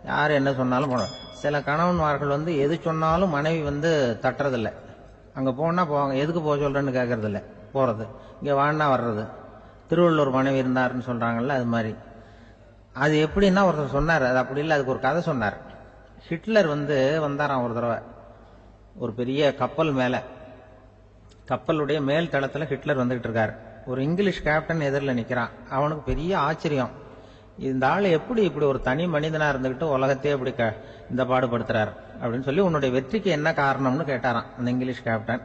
யார் என்ன சொன்னாலும் போகணும். சில கணவன்மார்கள் வந்து எது சொன்னாலும் மனைவி வந்து தட்டுறதில்லை. அங்க போனா போவாங்க, எதுக்கு போக சொல்றேன்னு கேட்கறது இல்லை, போறது. இங்க வான்னா வர்றது. திருவள்ளூர் மனைவி இருந்தாருன்னு சொல்றாங்கல்ல, அது மாதிரி. அது எப்படின்னா ஒருத்தர் சொன்னார், அது அப்படி இல்லை, அதுக்கு ஒரு கதை சொன்னார். ஹிட்லர் வந்து வந்தாராம் ஒரு தடவை, ஒரு பெரிய கப்பல் மேல, கப்பலுடைய மேல் தளத்துல ஹிட்லர் வந்துகிட்டு இருக்காரு. ஒரு இங்கிலீஷ் கேப்டன் எதிரில் நிக்கிறான். அவனுக்கு பெரிய ஆச்சரியம், இந்த ஆள் எப்படி இப்படி ஒரு தனி மனிதனா இருந்துகிட்டு உலகத்தையே இப்படி இந்த பாடுபடுத்துறாரு அப்படின்னு சொல்லி, உன்னுடைய வெற்றிக்கு என்ன காரணம்னு கேட்டாராம் அந்த இங்கிலீஷ் கேப்டன்.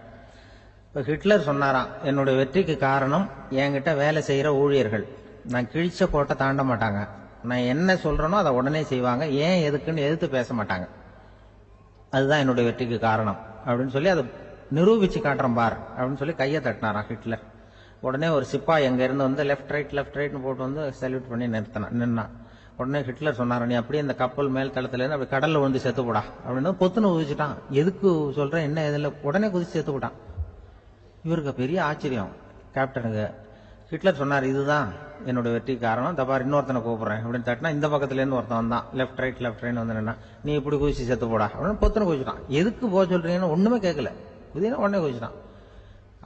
இப்ப ஹிட்லர் சொன்னாராம், என்னுடைய வெற்றிக்கு காரணம் என்கிட்ட வேலை செய்யற ஊழியர்கள். நான் கிழிச்ச கோட்டை தாண்ட மாட்டாங்க, நான் என்ன சொல்றேனோ அதை உடனே செய்வாங்க, ஏன் எதுக்குன்னு எதிர்த்து பேச மாட்டாங்க, அதுதான் என்னுடைய வெற்றிக்கு காரணம் அப்படின்னு சொல்லி அதை நிரூபிச்சு காட்டுறேன் பார் அப்படின்னு சொல்லி கையை தட்டினாராம் ஹிட்லர். உடனே ஒரு சிப்பாய் அங்க இருந்து வந்து லெப்ட் ரைட்னு போட்டு வந்து சல்யூட் பண்ணி நின்னான். உடனே ஹிட்லர் சொன்னார், நீ அப்படியே இந்த கப்பல் மேல் தளத்துல இருந்து அப்படி கடல்ல விழுந்து செத்து போடா அப்படின்னு பொத்துன்னு குதிச்சுட்டான். எதுக்கு சொல்றேன் என்ன இதுல, உடனே குதிச்சு செத்து போட்டான். இவருக்கு பெரிய ஆச்சரியம் கேப்டனுக்கு. ஹிட்லர் சொன்னார், இதுதான் என்னோட வெற்றி காரணம், தப்பார் இன்னொருத்தனை கூப்பிடுறேன் அப்படின்னு தட்டினா, இந்த பக்கத்துல இருந்து ஒருத்தன் வந்தான், லெப்ட் ரைட் வந்து நின்னா, நீ இப்படி குதிச்சு செத்து போடா அப்படின்னு பொத்துன்னு குதிச்சுட்டான். எதுக்கு போக சொல்றீங்கன்னு ஒண்ணுமே கேட்கல, புதினா உடனே குதிச்சுட்டான்.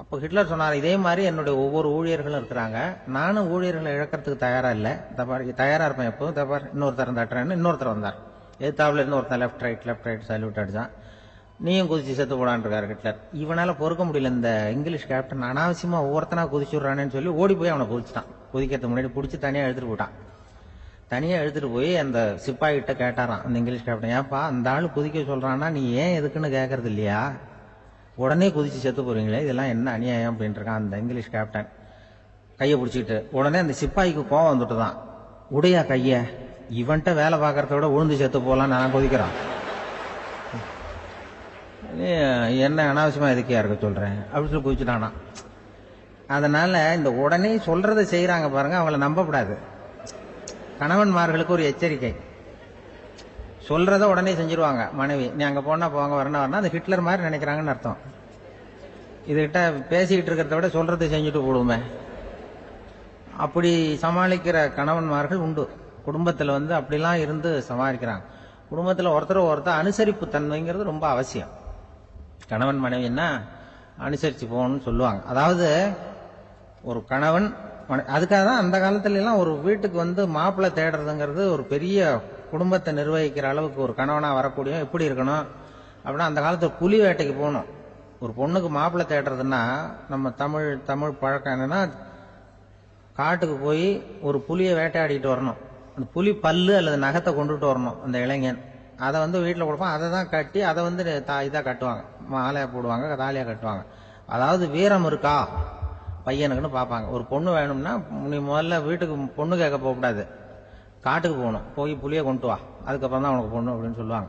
அப்போ ஹிட்லர் சொன்னார், இதே மாதிரி என்னுடைய ஒவ்வொரு ஊழியர்களும் இருக்கிறாங்க, நானும் ஊழியர்களை இழக்கிறதுக்கு தயாரா இல்லை, தயாரா இருப்பேன் எப்போ, தப்பார் இன்னொருத்தர் தட்டுறேன்னு இன்னொருத்தர் வந்தார். எதிர்த்தாப்புல இருந்து ஒருத்தன் லெஃப்ட் ரைட் சல்யூட் அடிச்சான். நீயும் குதிச்சு செத்து போடான்னு இருக்காரு ஹிட்லர். இவனால பொறுக்க முடியல, இந்த இங்கிலீஷ் கேப்டன் அனாவசியமா ஒவ்வொருத்தனா குதிச்சுடுறானேன்னு சொல்லி ஓடி போய் அவனை குதிச்சுட்டான். குதிக்கிறதுக்கு முன்னாடி பிடிச்சி தனியா எடுத்துட்டு போட்டான். தனியா எடுத்துட்டு போய் அந்த சிப்பாய் கிட்ட கேட்டாரான் அந்த இங்கிலீஷ் கேப்டன், ஏப்பா அந்த ஆளு குதிக்க சொல்றான்னா நீ ஏன் எதுக்குன்னு கேட்கறது இல்லையா, உடனே குதிச்சு செத்து போறீங்களே, இதெல்லாம் என்ன அநியாயம் அப்படின்ட்டு இருக்கான் அந்த இங்கிலீஷ் கேப்டன் கையை பிடிச்சிக்கிட்டு. உடனே அந்த சிப்பாய்க்கு கோவம் வந்துட்டு தான், உடையா கைய, இவன்ட்ட வேலை பார்க்கறத விட உழுந்து செத்து போலாம் நான் குதிக்கிறான், என்ன அனாவசியமா எதுக்கியா இருக்க சொல்றேன் அப்படின்னு சொல்லி குதிச்சுட்டானா. அதனால இந்த உடனே சொல்றதை செய்யறாங்க பாருங்க, அவங்கள நம்பக்கூடாது. கணவன்மார்களுக்கு ஒரு எச்சரிக்கை, சொல்றத உடனே செஞ்சிருவாங்க மனைவி, நீ அங்க போனா போங்க வரணும் அது ஹிட்லர் மாதிரி நினைக்கிறாங்கன்னு அர்த்தம். இதுகிட்ட பேசிக்கிட்டு இருக்கிறத விட சொல்றதை செஞ்சுட்டு போடுவோமே, அப்படி சமாளிக்கிற கணவன்மார்கள் உண்டு. குடும்பத்துல அப்படிலாம் இருந்து சமாளிக்கிறாங்க. குடும்பத்துல ஒருத்தர் அனுசரிப்பு தன்மைங்கிறது ரொம்ப அவசியம். கணவன் மனைவின்னா அனுசரிச்சு போகணும்னு சொல்லுவாங்க. அதாவது ஒரு கணவன், அதுக்காக தான் அந்த காலத்துல எல்லாம் ஒரு வீட்டுக்கு மாப்பிள்ளை தேடுறதுங்கிறது ஒரு பெரிய குடும்பத்தை நிர்வகிக்கிற அளவுக்கு ஒரு கணவனா வரக்கூடிய எப்படி இருக்கணும் அப்படின்னா, அந்த காலத்துல புலி வேட்டைக்கு போகணும். ஒரு பொண்ணுக்கு மாப்பிள்ளை தேடுறதுன்னா நம்ம தமிழ் பழக்கம் என்னன்னா, காட்டுக்கு போய் ஒரு புலியை வேட்டையாடிட்டு வரணும். அந்த புலி பல்லு அல்லது நகத்தை கொண்டுட்டு வரணும் அந்த இளைஞன். அதை வீட்டில் கொடுப்பான். அதை தான் கட்டி அதை இதா கட்டுவாங்க, மாலையா போடுவாங்க, தாலியா கட்டுவாங்க. அதாவது வீரம் இருக்கா பையனுக்குன்னு பார்ப்பாங்க. ஒரு பொண்ணு வேணும்னா நீ முதல்ல வீட்டுக்கு பொண்ணு கேட்க போகக்கூடாது, காட்டுக்கு போகணும், போய் புளியை கொண்டு வா, அதுக்கப்புறம் தான் உனக்கு பொண்ணு அப்படின்னு சொல்லுவாங்க.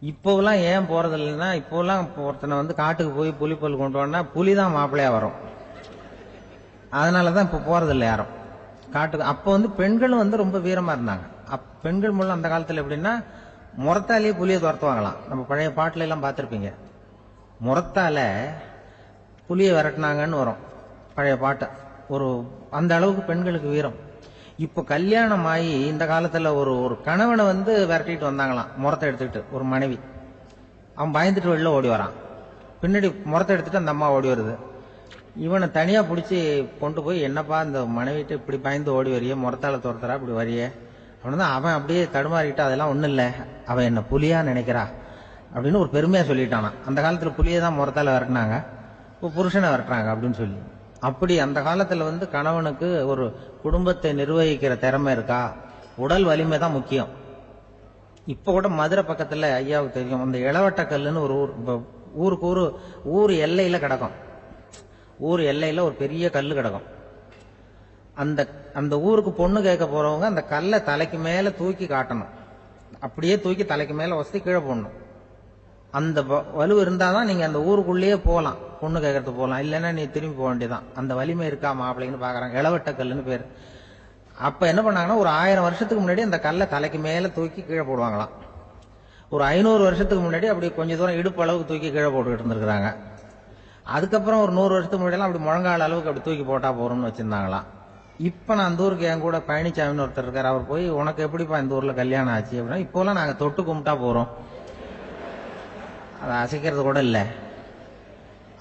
இப்போவெல்லாம் ஏன் போறது இல்லைன்னா, இப்போலாம் ஒருத்தனை காட்டுக்கு போய் புலிப்பல் கொண்டு வானா புலி தான் மாப்பிள்ளையா வரும். அதனாலதான் இப்ப போறதில்லை யாரும் காட்டுக்கு. அப்ப பெண்களும் ரொம்ப வீரமா இருந்தாங்க. பெண்கள் மூலம் அந்த காலத்துல எப்படின்னா, முறத்தாலேயே புலியை துரத்துவாங்களாம். நம்ம பழைய பாட்டுல எல்லாம் பார்த்திருப்பீங்க, முறத்தால புலியை விரட்டினாங்கன்னு வரும் பழைய பாட்டு. ஒரு அந்த அளவுக்கு பெண்களுக்கு வீரம். இப்ப கல்யாணம் ஆகி இந்த காலத்துல ஒரு கணவனை விரட்டிட்டு வந்தாங்களாம் முறத்தை எடுத்துக்கிட்டு. ஒரு மனைவி அவன் பயந்துட்டு வெளில ஓடி வரான், பின்னாடி முறத்தை எடுத்துட்டு அந்த அம்மா ஓடி வருது. இவனை தனியா பிடிச்சி கொண்டு போய், என்னப்பா இந்த மனைவிட்டு இப்படி பயந்து ஓடி வரைய, முறத்தால துரத்துறா இப்படி வரைய அப்படின்னா, அவன் அப்படியே தடுமாறிட்டு அதெல்லாம் ஒண்ணும் இல்ல, அவன் என்ன புலியா நினைக்கிறா அப்படின்னு ஒரு பெருமையா சொல்லிட்டானா. அந்த காலத்துல புலியை தான் முறத்தால விரட்டினாங்க, இப்போ புருஷனை விரட்டுறாங்க அப்படின்னு சொல்லி. அப்படி அந்த காலத்துல கணவனுக்கு ஒரு குடும்பத்தை நிர்வகிக்கிற திறமை இருக்கா, உடல் வலிமை தான் முக்கியம். இப்ப கூட மதுரை பக்கத்துல ஐயாவுக்கு தெரியும், அந்த இளவட்டக்கல்லுன்னு ஒரு ஊருக்கு ஊர் எல்லையில கிடக்கும். ஊர் எல்லையில ஒரு பெரிய கல்லு கிடக்கும். அந்த ஊருக்கு பொண்ணு கேட்க போறவங்க அந்த கல்லை தலைக்கு மேல தூக்கி காட்டணும், அப்படியே தூக்கி தலைக்கு மேல வசதி கீழே போடணும். அந்த வலு இருந்தாதான் நீங்க அந்த ஊருக்குள்ளேயே போகலாம், பொண்ணு கேட்கறது போகலாம், இல்லைன்னா நீ திரும்பி போக வேண்டியதான். அந்த வலிமை இருக்கா மாப்பிள்ளைன்னு பாக்குறாங்க. இளவட்ட கல்லுன்னு பேரு. அப்ப என்ன பண்ணாங்கன்னா, ஒரு 1000 வருஷத்துக்கு முன்னாடி அந்த கல்லை தலைக்கு மேல தூக்கி கீழே போடுவாங்களாம். ஒரு 500 வருஷத்துக்கு முன்னாடி அப்படி கொஞ்சம் தூரம் இடுப்பு அளவுக்கு தூக்கி கீழே போட்டுக்கிட்டு இருந்திருக்காங்க. அதுக்கப்புறம் ஒரு 100 வருஷத்துக்கு முன்னாடி அப்படி முழங்கால அளவுக்கு அப்படி தூக்கி போட்டா போறோம்னு வச்சிருந்தாங்களாம். இப்ப நான் அந்த ஊருக்கு என் கூட பழனிசாமின்னு ஒருத்தர் இருக்காரு, அவர் போய் உனக்கு எப்படிப்பா இந்த ஊர்ல கல்யாணம் ஆச்சு அப்படின்னா, இப்போலாம் நாங்க தொட்டு கும்பிட்டா போறோம், அதை அசைக்கிறது கூட இல்ல.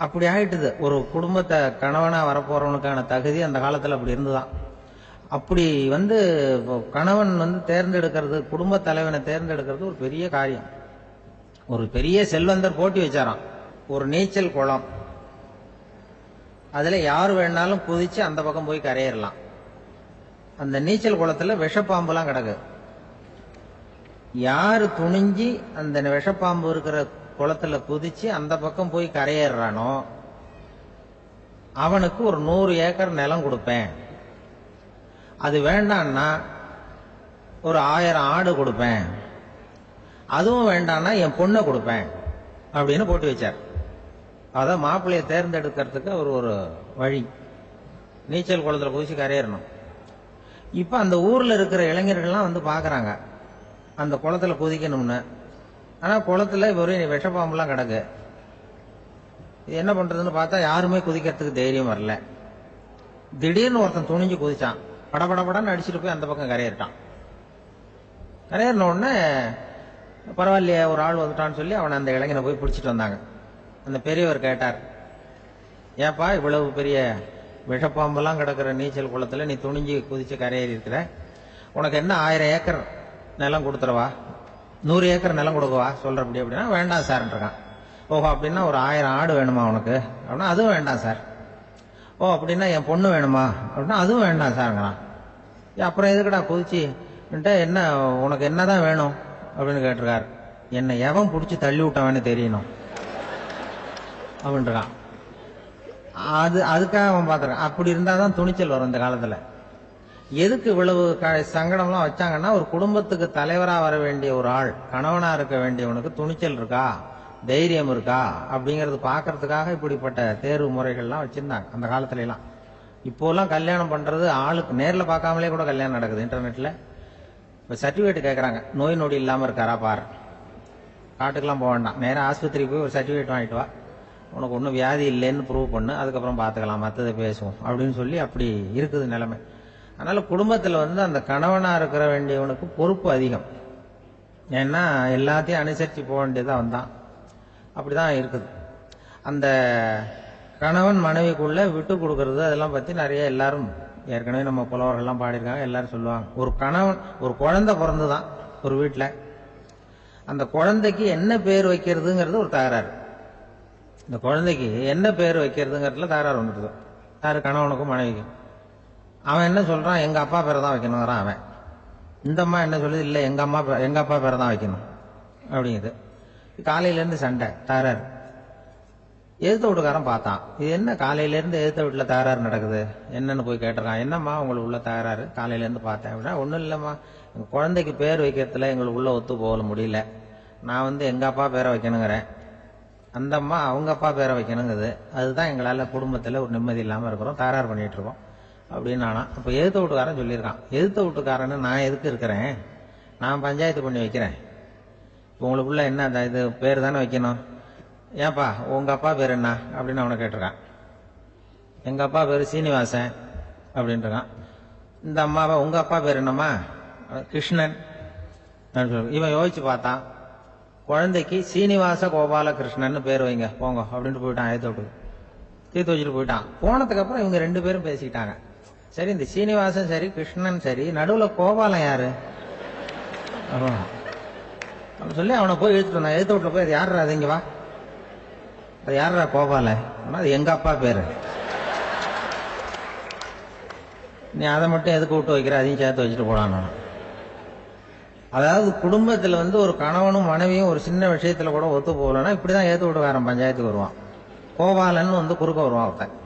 அப்படி ஆயிட்டுது. ஒரு குடும்பத்தை கணவனா வரப்போறவனுக்கான தகுதி அந்த காலத்துல அப்படி இருந்துதான். அப்படி கணவன் தேர்ந்தெடுக்கிறது, குடும்ப தலைவனை தேர்ந்தெடுக்கிறது ஒரு பெரிய காரியம். ஒரு பெரிய செல்வந்தர் போட்டி வச்சாராம், ஒரு நீச்சல் குளம், அதுல யார் வேணாலும் குதிச்சு அந்த பக்கம் போய் கரையேறலாம். அந்த நீச்சல் குளத்துல விஷப்பாம்புலாம் கிடக்கு. யாரு துணிஞ்சி அந்த விஷப்பாம்பு இருக்கிற குளத்துல குதிச்சு அந்த பக்கம் போய் கரையேறானோ அவனுக்கு ஒரு 100 ஏக்கர் நிலம் கொடுப்பேன், அது வேண்டான்னா ஒரு 1000 ஆடு கொடுப்பேன், அதுவும் வேண்டான்னா என் பொண்ணை கொடுப்பேன் அப்படின்னு போட்டு வச்சார். அதான் மாப்பிள்ளையை தேர்ந்தெடுக்கிறதுக்கு அவர் ஒரு வழி, நீச்சல் குளத்துல குதிச்சு கரையேறணும். இப்ப அந்த ஊர்ல இருக்கிற இளைஞர்கள்லாம் பாக்குறாங்க அந்த குளத்துல குதிக்கணும்னு. ஆனா குளத்துல ஒரு விஷப்பாம்புலாம் கிடக்கு. இது என்ன பண்றதுன்னு பார்த்தா யாருமே குதிக்கிறதுக்கு தைரியம் வரல. திடீர்னு ஒருத்தன் துணிஞ்சு குதிச்சான், படபடன்னு அடிச்சுட்டு போய் அந்த பக்கம் கரையேறிட்டான். கரையேறின உடனே பரவாயில்லையே ஒரு ஆள் வந்துட்டான்னு சொல்லி அவனை அந்த இளைஞனை போய் பிடிச்சிட்டு வந்தாங்க. அந்த பெரியவர் கேட்டார், ஏப்பா இவ்வளவு பெரிய விஷப்பாம்பெல்லாம் கிடக்கிற நீச்சல் குளத்துல நீ துணிஞ்சு குதிச்சு கரையேறி இருக்கிற, உனக்கு என்ன 1000 ஏக்கர் நிலம் கொடுத்துறவா 100 ஏக்கர் நிலம் கொடுக்கவா சொல்றபடி அப்படின்னா வேண்டாம் சார்ன்றான். ஓஹோ அப்படின்னா ஒரு 1000 ஆடு வேணுமா உனக்கு அப்படின்னா அதுவும் வேண்டாம் சார். ஓ அப்படின்னா என் பொண்ணு வேணுமா அப்படின்னா அதுவும் வேண்டாம் சாருங்கிறான். அப்புறம் எதுக்குடா குதிச்சு என்ன உனக்கு என்னதான் வேணும் அப்படின்னு கேட்டிருக்காரு. என்னை எவன் பிடிச்சி தள்ளி விட்டவன்னு தெரியணும் அப்படின்றான். அதுக்காக அவன் பார்த்துருக்கான். அப்படி இருந்தாதான் துணிச்சல் வரும் இந்த காலத்துல. எதுக்கு இவ்வளவு சங்கடம்லாம் வச்சாங்கன்னா, ஒரு குடும்பத்துக்கு தலைவரா வர வேண்டிய ஒரு ஆள், கணவனா இருக்க வேண்டியவனுக்கு துணிச்சல் இருக்கா, தைரியம் இருக்கா அப்படிங்கறது பாக்குறதுக்காக இப்படிப்பட்ட தேர்வு முறைகள்லாம் வச்சிருந்தாங்க அந்த காலத்துல எல்லாம். இப்போலாம் கல்யாணம் பண்றது ஆளுக்கு நேர்ல பார்க்காமலே கூட கல்யாணம் நடக்குது இன்டர்நெட்ல. இப்ப சர்டிபிகேட் கேட்கறாங்க, நோய் நொடி இல்லாம இருக்காரா பாரு. காட்டுக்கெல்லாம் போக வேண்டாம், நேரம் ஆஸ்பத்திரிக்கு போய் ஒரு சர்டிபிகேட் வாங்கிட்டு வா, உனக்கு ஒன்றும் வியாதி இல்லைன்னு ப்ரூவ் பண்ணு, அதுக்கப்புறம் பார்த்துக்கலாம், மற்றதை பேசுவோம் அப்படின்னு சொல்லி அப்படி இருக்குது நிலைமை. அதனால குடும்பத்தில் அந்த கணவனா இருக்கிற வேண்டியவனுக்கு பொறுப்பு அதிகம். ஏன்னா எல்லாத்தையும் அனுசரித்து போக வேண்டியதான் வந்தான். அப்படிதான் இருக்குது. அந்த கணவன் மனைவிக்குள்ள விட்டு கொடுக்கறது அதெல்லாம் பத்தி நிறைய எல்லாரும் ஏற்கனவே நம்ம புலவர்கள்லாம் பாடியிருக்காங்க. எல்லாரும் சொல்லுவாங்க, ஒரு கணவன் ஒரு குழந்தை பிறந்துதான் ஒரு வீட்டில், அந்த குழந்தைக்கு என்ன பேர் வைக்கிறதுங்கிறது ஒரு தகராறு. இந்த குழந்தைக்கு என்ன பேர் வைக்கிறதுங்கிறதுல தகராறு வந்துடுது. யாரு? கணவனுக்கும் மனைவிக்கும். அவன் என்ன சொல்றான், எங்க அப்பா பேரை தான் வைக்கணுங்கிறான் அவன். இந்த அம்மா என்ன சொல்லுது, இல்ல எங்க அப்பா பேரை தான் வைக்கணும் அப்படிங்குது. காலையில இருந்து சண்டை, தகராறு. எதிர்த்த வீட்டுக்காரன் பார்த்தான், இது என்ன காலையில இருந்து எதிர்த்த வீட்டுல தகராறு நடக்குது, என்னன்னு போய் கேட்டிருக்கான். என்னம்மா உங்களுக்கு உள்ள தகராறு, காலையில இருந்து பார்த்தேன் அப்படின்னா, ஒன்னும் இல்லம்மா, எங்க குழந்தைக்கு பேர் வைக்கிறதுல எங்களுக்கு உள்ள ஒத்து போக முடியல, நான் எங்க அப்பா பேரை வைக்கணுங்கிறேன், அந்த அம்மா அவங்க அப்பா பேரை வைக்கணுங்குது, அதுதான் எங்களால குடும்பத்துல ஒரு நிம்மதி இல்லாம இருக்கிறோம், தகராறு பண்ணிட்டு இருக்கோம் அப்படின்னு. ஆனா அப்ப எதிர்த்த வீட்டுக்காரன் சொல்லியிருக்கான், எதிர்த்த வீட்டுக்காரன்னு நான் எதுக்கு இருக்கிறேன், நான் பஞ்சாயத்து பண்ணி வைக்கிறேன், உங்களுக்குள்ள என்ன இது பேர் தானே வைக்கணும், ஏன்பா உங்க அப்பா பேர் என்ன அப்படின்னு அவனை கேட்டிருக்கான். எங்க அப்பா பேரு சீனிவாசன் அப்படின்றான். இந்த அம்மாவை உங்க அப்பா பேர் என்னம்மா, கிருஷ்ணன். இவன் யோசிச்சு பார்த்தான், குழந்தைக்கு சீனிவாச கோபால கிருஷ்ணன் பேர் வைங்க போங்க அப்படின்ட்டு போயிட்டான். ஏத்தோட்டு தீர்த்து வச்சுட்டு போயிட்டான். போனதுக்கு அப்புறம் இவங்க 2 பேரும் பேசிக்கிட்டாங்க. சரி, இந்த சீனிவாசன் சரி, கிருஷ்ணன் சரி, நடுவுல கோபாலம் யாரு அப்படின்னு சொல்லி அவனை போய் இழுத்துட்டு வந்தான். எழுத்து வீட்டுல போய், அது யாரா, அது இங்க வா, அது யாரா கோபால, அது எங்க அப்பா பேரு, நீ அதை மட்டும் எதுக்கு விட்டு வைக்கிற, அதையும் சேர்த்து வச்சுட்டு போடான். அதாவது குடும்பத்துல ஒரு கணவனும் மனைவியும் ஒரு சின்ன விஷயத்துல கூட ஒத்து போகலன்னா இப்படிதான் ஏத்து விட்டுக்காரன் பஞ்சாயத்துக்கு வருவான். கோபாலன்னு குறுக்க வருவான் ஒருத்தன்.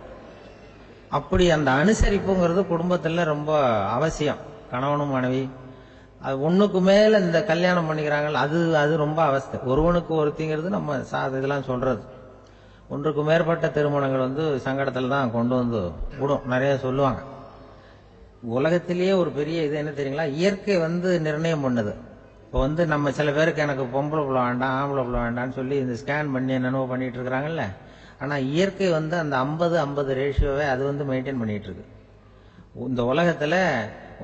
அப்படி அந்த அனுசரிப்புங்கிறது குடும்பத்துல ரொம்ப அவசியம். கணவனும் மனைவி அது ஒண்ணுக்கு மேல இந்த கல்யாணம் பண்ணிக்கிறாங்க, அது ரொம்ப அவஸ்தை. ஒருவனுக்கு ஒருத்திங்கிறது நம்ம இதெல்லாம் சொல்றது. ஒன்றுக்கு மேற்பட்ட திருமணங்கள் சங்கடத்துல தான் கொண்டு விடும். நிறைய சொல்லுவாங்க. உலகத்திலேயே ஒரு பெரிய இது என்ன தெரியுங்களா, இயற்கை நிர்ணயம் பண்ணுது. இப்போ நம்ம சில பேருக்கு எனக்கு பொம்பளை புள்ள வேண்டாம், ஆம்பளை புள்ள வேண்டாம்னு சொல்லி இந்த ஸ்கேன் பண்ணி என்னென்னவோ பண்ணிட்டு இருக்கிறாங்கல்ல. ஆனா இயற்கை அந்த 50-50 ரேஷியோவை அது மெயின்டைன் பண்ணிட்டு இருக்கு. இந்த உலகத்துல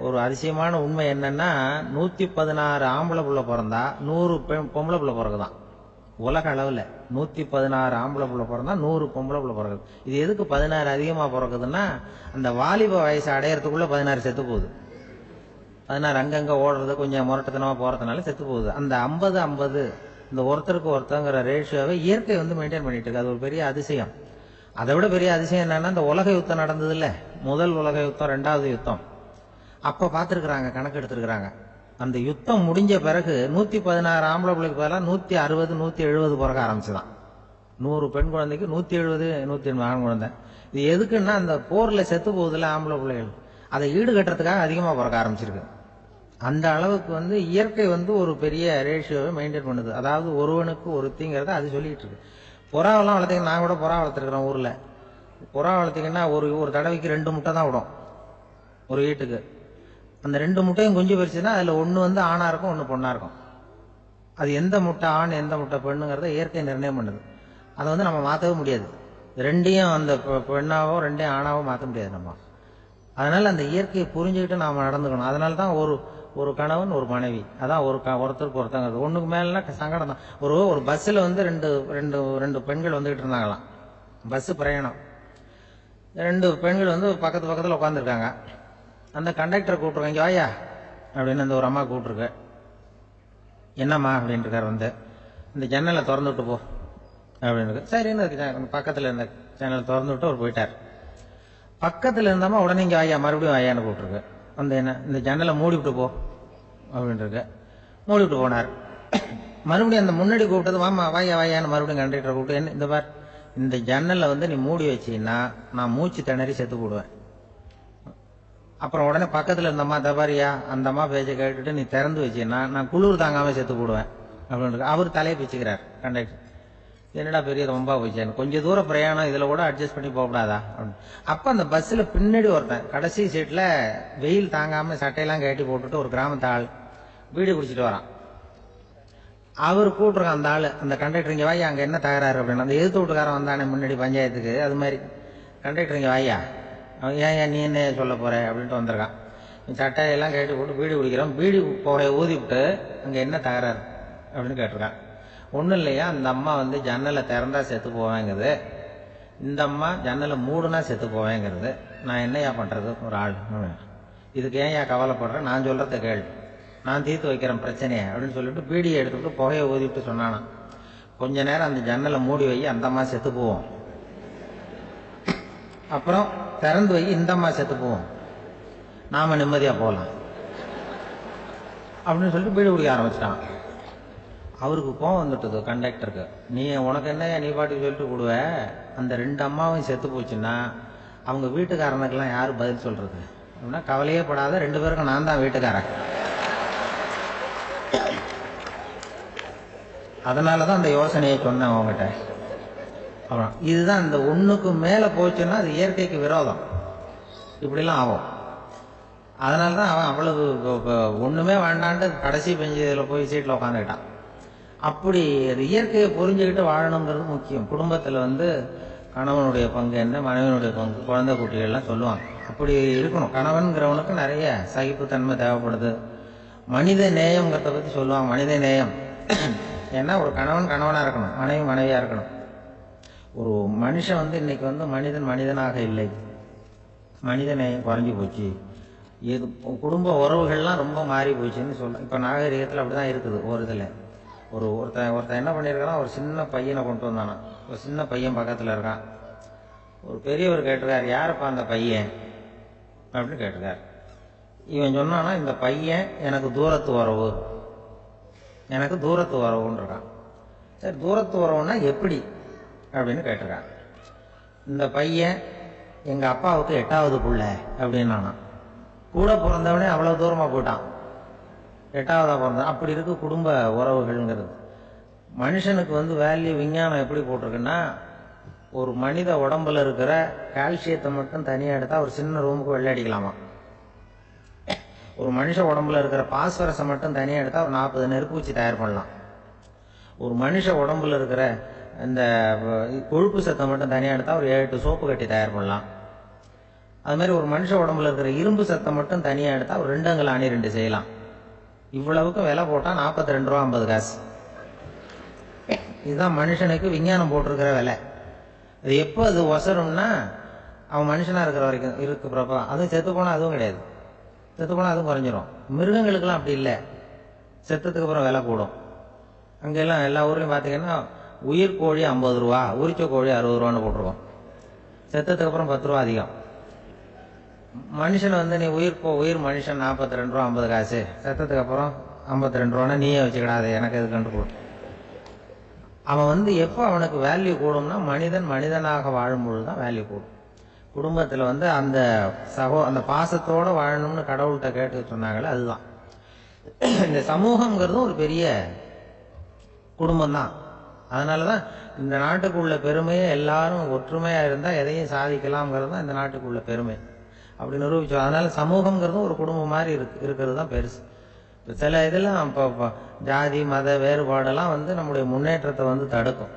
ஒரு அதிசயமான உண்மை என்னன்னா, 116 ஆம்பளை புள்ள பிறந்தா 100 பொம்பளை புள்ள பிறகுதான். உலக அளவுல 116 ஆம்பளை புள்ள பிறந்தா 100 பொம்பளை புள்ள பிறகுது. இது எதுக்கு 16 அதிகமா பிறகுதுன்னா, அந்த வாலிப வயசு அடையறதுக்குள்ள 16 செத்து போகுது. 16 அங்கங்க ஓடுறது, கொஞ்சம் முரட்டத்தனமா போறதுனால செத்து போகுது. அந்த 50-50 இந்த ஒருத்தருக்கு ஒருத்தங்கிற ரேஷியோவை இயற்கை மெயின்டைன் பண்ணிட்டு இருக்கு. அது ஒரு பெரிய அதிசயம். அதை விட பெரிய அதிசயம் என்னன்னா, இந்த உலக யுத்தம் நடந்தது இல்ல, முதல் உலக யுத்தம், 2வது யுத்தம், அப்ப பாத்துருக்காங்க, கணக்கு எடுத்திருக்கிறாங்க. அந்த யுத்தம் முடிஞ்ச பிறகு 116 ஆம்பளை பிள்ளைக்கு பதிலாக 160 170 பிறக்க ஆரம்பிச்சுதான். 100 பெண் குழந்தைக்கு 170 180 ஆண் குழந்தை. இது எதுக்குன்னா, அந்த போர்ல செத்து போகுதுல ஆம்பளை பிள்ளைகள், அதை ஈடுகட்டுறதுக்காக அதிகமா பிறக்க ஆரம்பிச்சிருக்கு. அந்த அளவுக்கு இயற்கை ஒரு பெரிய ரேஷியோவை மெயின்டைன் பண்ணுது. அதாவது ஒருவனுக்கு ஒருத்திங்கிறத அது சொல்லிட்டு இருக்கு. புறாவெல்லாம் வளர்த்தீங்கன்னா, நான் கூட புறா வளர்த்துருக்கிறேன் ஊர்ல. புறா வளர்த்தீங்கன்னா ஒரு தடவைக்கு 2 முட்டை தான் விடும் ஒரு வீட்டுக்கு. அந்த 2 முட்டையும் குஞ்சு பறிச்சுன்னா அதுல ஒண்ணு ஆணா இருக்கும், ஒண்ணு பொண்ணா இருக்கும். அது எந்த முட்டை ஆண் எந்த முட்டை பெண்ணுங்கிறத இயற்கை நிர்ணயம் பண்ணுது. அதை நம்ம மாற்றவே முடியாது. ரெண்டையும் அந்த பெண்ணாவோ 2 ஆணாவோ மாற்ற முடியாது நம்ம. அதனால அந்த இயற்கையை புரிஞ்சுக்கிட்டு நாம நடந்துக்கணும். அதனாலதான் ஒரு கணவன் ஒரு மனைவி, அதான் ஒருத்தருக்கு ஒருத்தங்கிறது. ஒண்ணுக்கு மேலனா சங்கடம் தான். ஒரு பஸ்ல ரெண்டு பெண்கள் வந்துகிட்டு இருந்தாங்களாம். பஸ் பிரயாணம். 2 பெண்கள் பக்கத்து பக்கத்துல உட்காந்துருக்காங்க. அந்த கண்டக்டரை கூப்பிட்டுருக்காங்க, இங்க வாயா அப்படின்னு அந்த ஒரு அம்மா கூப்பிட்டுருக்கு. என்னம்மா அப்படின்ட்டு இருக்கார். வந்து இந்த ஜன்னலை திறந்து விட்டு போ அப்படின்னு. சரின்னு பக்கத்தில் இருந்த ஜன்னலை திறந்து விட்டு அவர் போயிட்டார். பக்கத்தில் இருந்தாமா உடனே இங்கே வாயா மறுபடியும் வாயான்னு கூப்பிட்டுருக்கு. வந்து என்ன இந்த ஜன்னலை மூடிவிட்டு போ அப்படின்ட்டு மூடிவிட்டு போனார். மறுபடியும் அந்த முன்னாடி கூப்பிட்டது வாமா வாயா வாயான்னு மறுபடியும் கண்டக்டரை கூப்பிட்டு என்ன இந்த பார் இந்த ஜன்னலை வந்து நீ மூடி வச்சின்னா நான் மூச்சு திணறி செத்து போடுவேன். அப்புறம் உடனே பக்கத்தில் இருந்தம்மா தபாரியா அந்த அம்மா பேச்சை கேட்டுட்டு நீ திறந்து வச்சின்னா நான் குளிர் தாங்காமல் செத்து போடுவேன் அப்படின்னு அவர் தலையை பிச்சுக்கிறார் கண்டக்டர். என்னடா பெரிய ரொம்ப போச்சேன்னு கொஞ்சம் தூரம் பிரயாணம் இதில் கூட அட்ஜஸ்ட் பண்ணி போகக்கூடாதா அப்படின்னு. அப்போ அந்த பஸ்ஸில் பின்னாடி ஒருத்தன் கடைசி சீட்டில் வெயில் தாங்காமல் சட்டையெல்லாம் கட்டி போட்டுட்டு ஒரு கிராமத்து ஆள் வீடு குடிச்சிட்டு வரான். அவர் கூப்பிட்ருக்கான் அந்த ஆள் அந்த கண்டக்டர் இங்கே வாயா அங்கே என்ன தகராறு அப்படின்னு. அந்த எதிர்த்து வீட்டுக்காரன் வந்தானே முன்னாடி பஞ்சாயத்துக்கு அது மாதிரி கண்டக்டர் இங்கே வாயா ஏன் நீ என்ன சொல்ல போற அப்படின்ட்டு வந்திருக்கான். சட்டையெல்லாம் கட்டி போட்டு பீடி குடிக்கிறோம் பீடி புகையை ஊதி விட்டு அங்கே என்ன தகராறு அப்படின்னு கேட்டிருக்கான். ஒன்றும் இல்லையா அந்த அம்மா வந்து ஜன்னலை திறந்தா செத்து போவேங்கிறது, இந்த அம்மா ஜன்னலை மூடுனா செத்து போவேங்கிறது, நான் என்னையா பண்ணுறது ஒரு ஆள் இதுக்கு ஏன் கவலைப்படுறேன் நான் சொல்கிறத கேள்வி நான் தீர்த்து வைக்கிறேன் பிரச்சனையை அப்படின்னு சொல்லிட்டு பீடியை எடுத்துக்கிட்டு புகையை ஊதிவிட்டு சொன்னானா கொஞ்ச நேரம் அந்த ஜன்னலை மூடி வை அந்த அம்மா செத்து போவோம், அப்புறம் திறந்து வை இந்த அம்மா செத்து போவோம், நாம நிம்மதியாக போகலாம் அப்படின்னு சொல்லிட்டு பீடி குடிக்க ஆரம்பிச்சிட்டான். அவருக்கு கோவம் வந்துட்டுது கண்டக்டருக்கு. நீ உனக்கு என்ன நீ பாட்டுக்கு சொல்லிட்டு விடுவ அந்த ரெண்டு அம்மாவும் செத்து போச்சுன்னா அவங்க வீட்டுக்காரனுக்கெல்லாம் யார் பதில் சொல்றது அப்படின்னா கவலையே படாத ரெண்டு பேருக்கும் நான் தான் வீட்டுக்காரன். அதனாலதான் அந்த யோசனையை சொன்னேன் அவங்ககிட்ட. அப்புறம் இதுதான் இந்த ஒண்ணுக்கு மேல போச்சுன்னா அது இயற்கைக்கு விரோதம், இப்படிலாம் ஆகும். அதனாலதான் அவன் அவ்வளவு ஒண்ணுமே வேண்டான்ட்டு கடைசி பெஞ்சதில் போய் சீட்டில் உட்காந்துக்கிட்டான். அப்படி அது இயற்கையை புரிஞ்சுக்கிட்டு வாழணுங்கிறது முக்கியம். குடும்பத்தில் வந்து கணவனுடைய பங்கு என்ன மனைவனுடைய பங்கு குழந்தை குட்டிகள்லாம் சொல்லுவாங்க. அப்படி இருக்கணும். கணவன்கிறவனுக்கு நிறைய சகிப்புத்தன்மை தேவைப்படுது. மனித நேயம்ங்கிறத பற்றி சொல்லுவாங்க. மனித நேயம் ஏன்னா ஒரு கணவன் கணவனாக இருக்கணும், மனைவி மனைவியாக இருக்கணும். ஒரு மனுஷன் வந்து இன்னைக்கு வந்து மனிதன் மனிதனாக இல்லை, மனித நேயம் குறைஞ்சி போச்சு, இது குடும்ப உறவுகள்லாம் ரொம்ப மாறி போச்சுன்னு சொல்லலாம். இப்போ நாகரிகத்தில் அப்படி தான் இருக்குது. ஒரு இதில் ஒருத்தன் என்ன பண்ணியிருக்கான், ஒரு சின்ன பையனை கொண்டு வந்தானா. ஒரு சின்ன பையன் பக்கத்தில் இருக்கான். ஒரு பெரியவர் கேட்டிருக்காரு யாருப்பா அந்த பையன் அப்படின்னு கேட்டிருக்காரு. இவன் சொன்னானா இந்த பையன் எனக்கு தூரத்து உறவு, எனக்கு தூரத்து உறவுன்னு இருக்கான். சரி தூரத்து உறவுன்னா எப்படி அப்படின்னு கேட்டிருக்கான். இந்த பையன் எங்கள் அப்பாவுக்கு 8வது புள்ள அப்படின்னு நானா. கூட பிறந்தவனே அவ்வளோ தூரமாக போயிட்டான், 8வதா பிறந்தான். அப்படி இருக்கு குடும்ப உறவுகள்ங்கிறது. மனுஷனுக்கு வந்து வேல்யூ விஞ்ஞானம் எப்படி போட்டிருக்குன்னா ஒரு மனித உடம்புல இருக்கிற கால்சியத்தை மட்டும் தனியாக எடுத்தால் ஒரு சின்ன ரூமுக்கு வெள்ளை அடிக்கலாமா. ஒரு மனுஷ உடம்புல இருக்கிற பாஸ்பரஸை மட்டும் தனியாக எடுத்தால் ஒரு 40 நெருப்பு வச்சு தயார் பண்ணலாம். ஒரு மனுஷ உடம்புல இருக்கிற இந்த கொழுப்பு சத்தை மட்டும் தனியாக எடுத்தால் ஒரு 7 சோப்பு கட்டி தயார் பண்ணலாம். அது மாதிரி ஒரு மனுஷ உடம்புல இருக்கிற இரும்பு சத்தை மட்டும் தனியாக எடுத்தால் ஒரு 2 அங்குல அணி 2 செய்யலாம். இவ்வளவுக்கு விலை போட்டால் 42 ரூபா 50 காசு. இதுதான் மனுஷனுக்கு விஞ்ஞானம் போட்டிருக்கிற விலை. அது எப்போ அது ஒசரும்னா அவன் மனுஷனாக இருக்கிற வரைக்கும் இருக்கிறப்ப. அதுவும் செத்து போனால் அதுவும் கிடையாது, செத்து போனால் அதுவும் குறைஞ்சிரும். மிருகங்களுக்கெல்லாம் அப்படி இல்லை, செத்ததுக்கு அப்புறம் விலை கூடும். அங்கெல்லாம் எல்லா ஊர்லையும் பார்த்தீங்கன்னா உயிர் கோழி 50 ரூபா, உரிச்ச கோழி 60 ரூபான்னு போட்டிருக்கோம். செத்ததுக்கு அப்புறம் 10 ரூபா அதிகம். மனுஷன் வந்து நீ உயிர் மனுஷன் 42 ரூபா 50 காசு, செத்ததுக்கு அப்புறம் 52 ரூபான்னா நீயே வச்சுக்கிடாது எனக்கு எது கண்டு போடும். அவன் வந்து எப்போ அவனுக்கு வேல்யூ கூடும்னா மனிதன் மனிதனாக வாழும்பொழுது தான் வேல்யூ கூடும். குடும்பத்தில் வந்து அந்த பாசத்தோடு வாழணும்னு கடவுள்கிட்ட கேட்டு சொன்னாங்களே அதுதான். இந்த சமூகங்கிறதும் ஒரு பெரிய குடும்பம் தான். அதனால தான் இந்த நாட்டுக்குள்ள பெருமையை எல்லாரும் ஒற்றுமையாக இருந்தால் எதையும் சாதிக்கலாம்ங்கிறது தான் இந்த நாட்டுக்குள்ள பெருமை அப்படி நிரூபிச்சோம். அதனால சமூகங்கிறதும் ஒரு குடும்பம் மாதிரி இருக்கிறது தான் பெருசு. இப்போ சில இதெல்லாம் இப்போ ஜாதி மத வேறுபாடெல்லாம் வந்து நம்முடைய முன்னேற்றத்தை வந்து தடுக்கும்.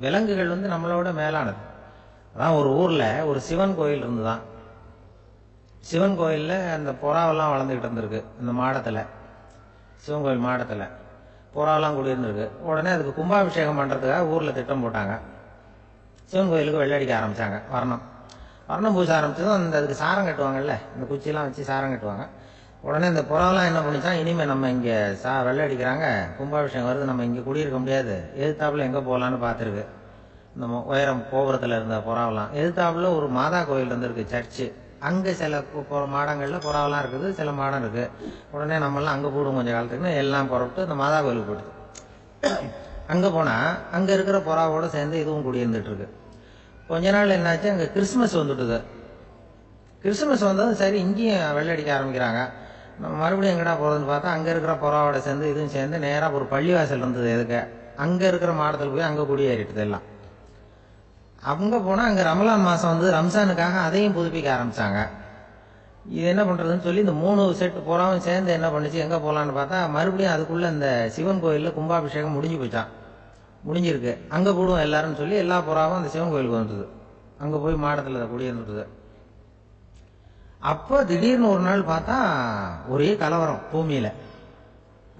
விலங்குகள் வந்து நம்மளோட மேலானது. அதான் ஒரு ஊரில் ஒரு சிவன் கோயில் இருந்துதான். சிவன் கோயிலில் அந்த புறாவெல்லாம் வளர்ந்துக்கிட்டு இருந்திருக்கு. இந்த மாடத்தில், சிவன் கோயில் மாடத்தில் புறாவெல்லாம் குடியிருந்துருக்கு. உடனே அதுக்கு கும்பாபிஷேகம் பண்ணுறதுக்காக ஊரில் திட்டம் போட்டாங்க. சிவன் கோயிலுக்கு வெள்ளடிக்க ஆரம்பித்தாங்க. வர்ணம் பூச ஆரம்பிச்சதும் அதுக்கு சாரம் கட்டுவாங்கல்ல, இந்த குச்சியெல்லாம் வச்சு சாரம் கட்டுவாங்க. உடனே இந்த புறாவெல்லாம் என்ன பண்ணிச்சான், இனிமேல் நம்ம இங்கே வெள்ளை அடிக்கிறாங்க, கும்பாபிஷேகம் வருது, நம்ம இங்கே குடியிருக்க முடியாது, எதிர்த்தாப்புல எங்கே போகலான்னு பார்த்துருக்கு. இந்த உயரம் கோபுரத்தில் இருந்த புறாவெல்லாம் எதிர்த்தாப்புல ஒரு மாதா கோயில் இருந்திருக்கு, சர்ச்சு. அங்கே சில மாடங்களில் புறாவெல்லாம் இருக்குது, சில மாடம் இருக்குது. உடனே நம்மளாம் அங்கே போடும் கொஞ்சம் காலத்துக்குன்னு எல்லாம் புறப்பட்டு இந்த மாதா கோயிலுக்கு போயிடுது. அங்கே போனால் அங்கே இருக்கிற புறாவோடு சேர்ந்து இதுவும் குடியிருந்துட்டு இருக்கு. கொஞ்ச நாள் என்னாச்சு, அங்கே கிறிஸ்மஸ் வந்துட்டுது. கிறிஸ்மஸ் வந்தது சரி, இங்கேயும் வெள்ளடிக்க ஆரம்பிக்கிறாங்க. நம்ம மறுபடியும் எங்கடா போகிறதுன்னு பார்த்தா அங்கே இருக்கிற புறாவோட சேர்ந்து இதுவும் சேர்ந்து நேராக ஒரு பள்ளிவாசல் இருந்தது. எதுக்கு அங்கே இருக்கிற மாடத்தில் போய் அங்கே குடியேறிட்டுது எல்லாம். அங்கே போனால் அங்கே ரமலான் மாதம் வந்து ரம்ஜானுக்காக அதையும் புதுப்பிக்க ஆரம்பித்தாங்க. இது என்ன பண்ணுறதுன்னு சொல்லி இந்த 3 செட்டு புறாவும் சேர்ந்து என்ன பண்ணிச்சு, எங்கே போகலான்னு பார்த்தா மறுபடியும் அதுக்குள்ளே இந்த சிவன் கோயிலில் கும்பாபிஷேகம் முடிஞ்சு போச்சான். முடிஞ்சிருக்கு, அங்கே போடுவோம் எல்லாருன்னு சொல்லி எல்லா புறாவும் அந்த சிவன் கோயிலுக்கு வந்துடுது. அங்கே போய் மாடத்தில் குடியிருந்துட்டுது. அப்போ திடீர்னு ஒரு நாள் பார்த்தா ஒரே கலவரம்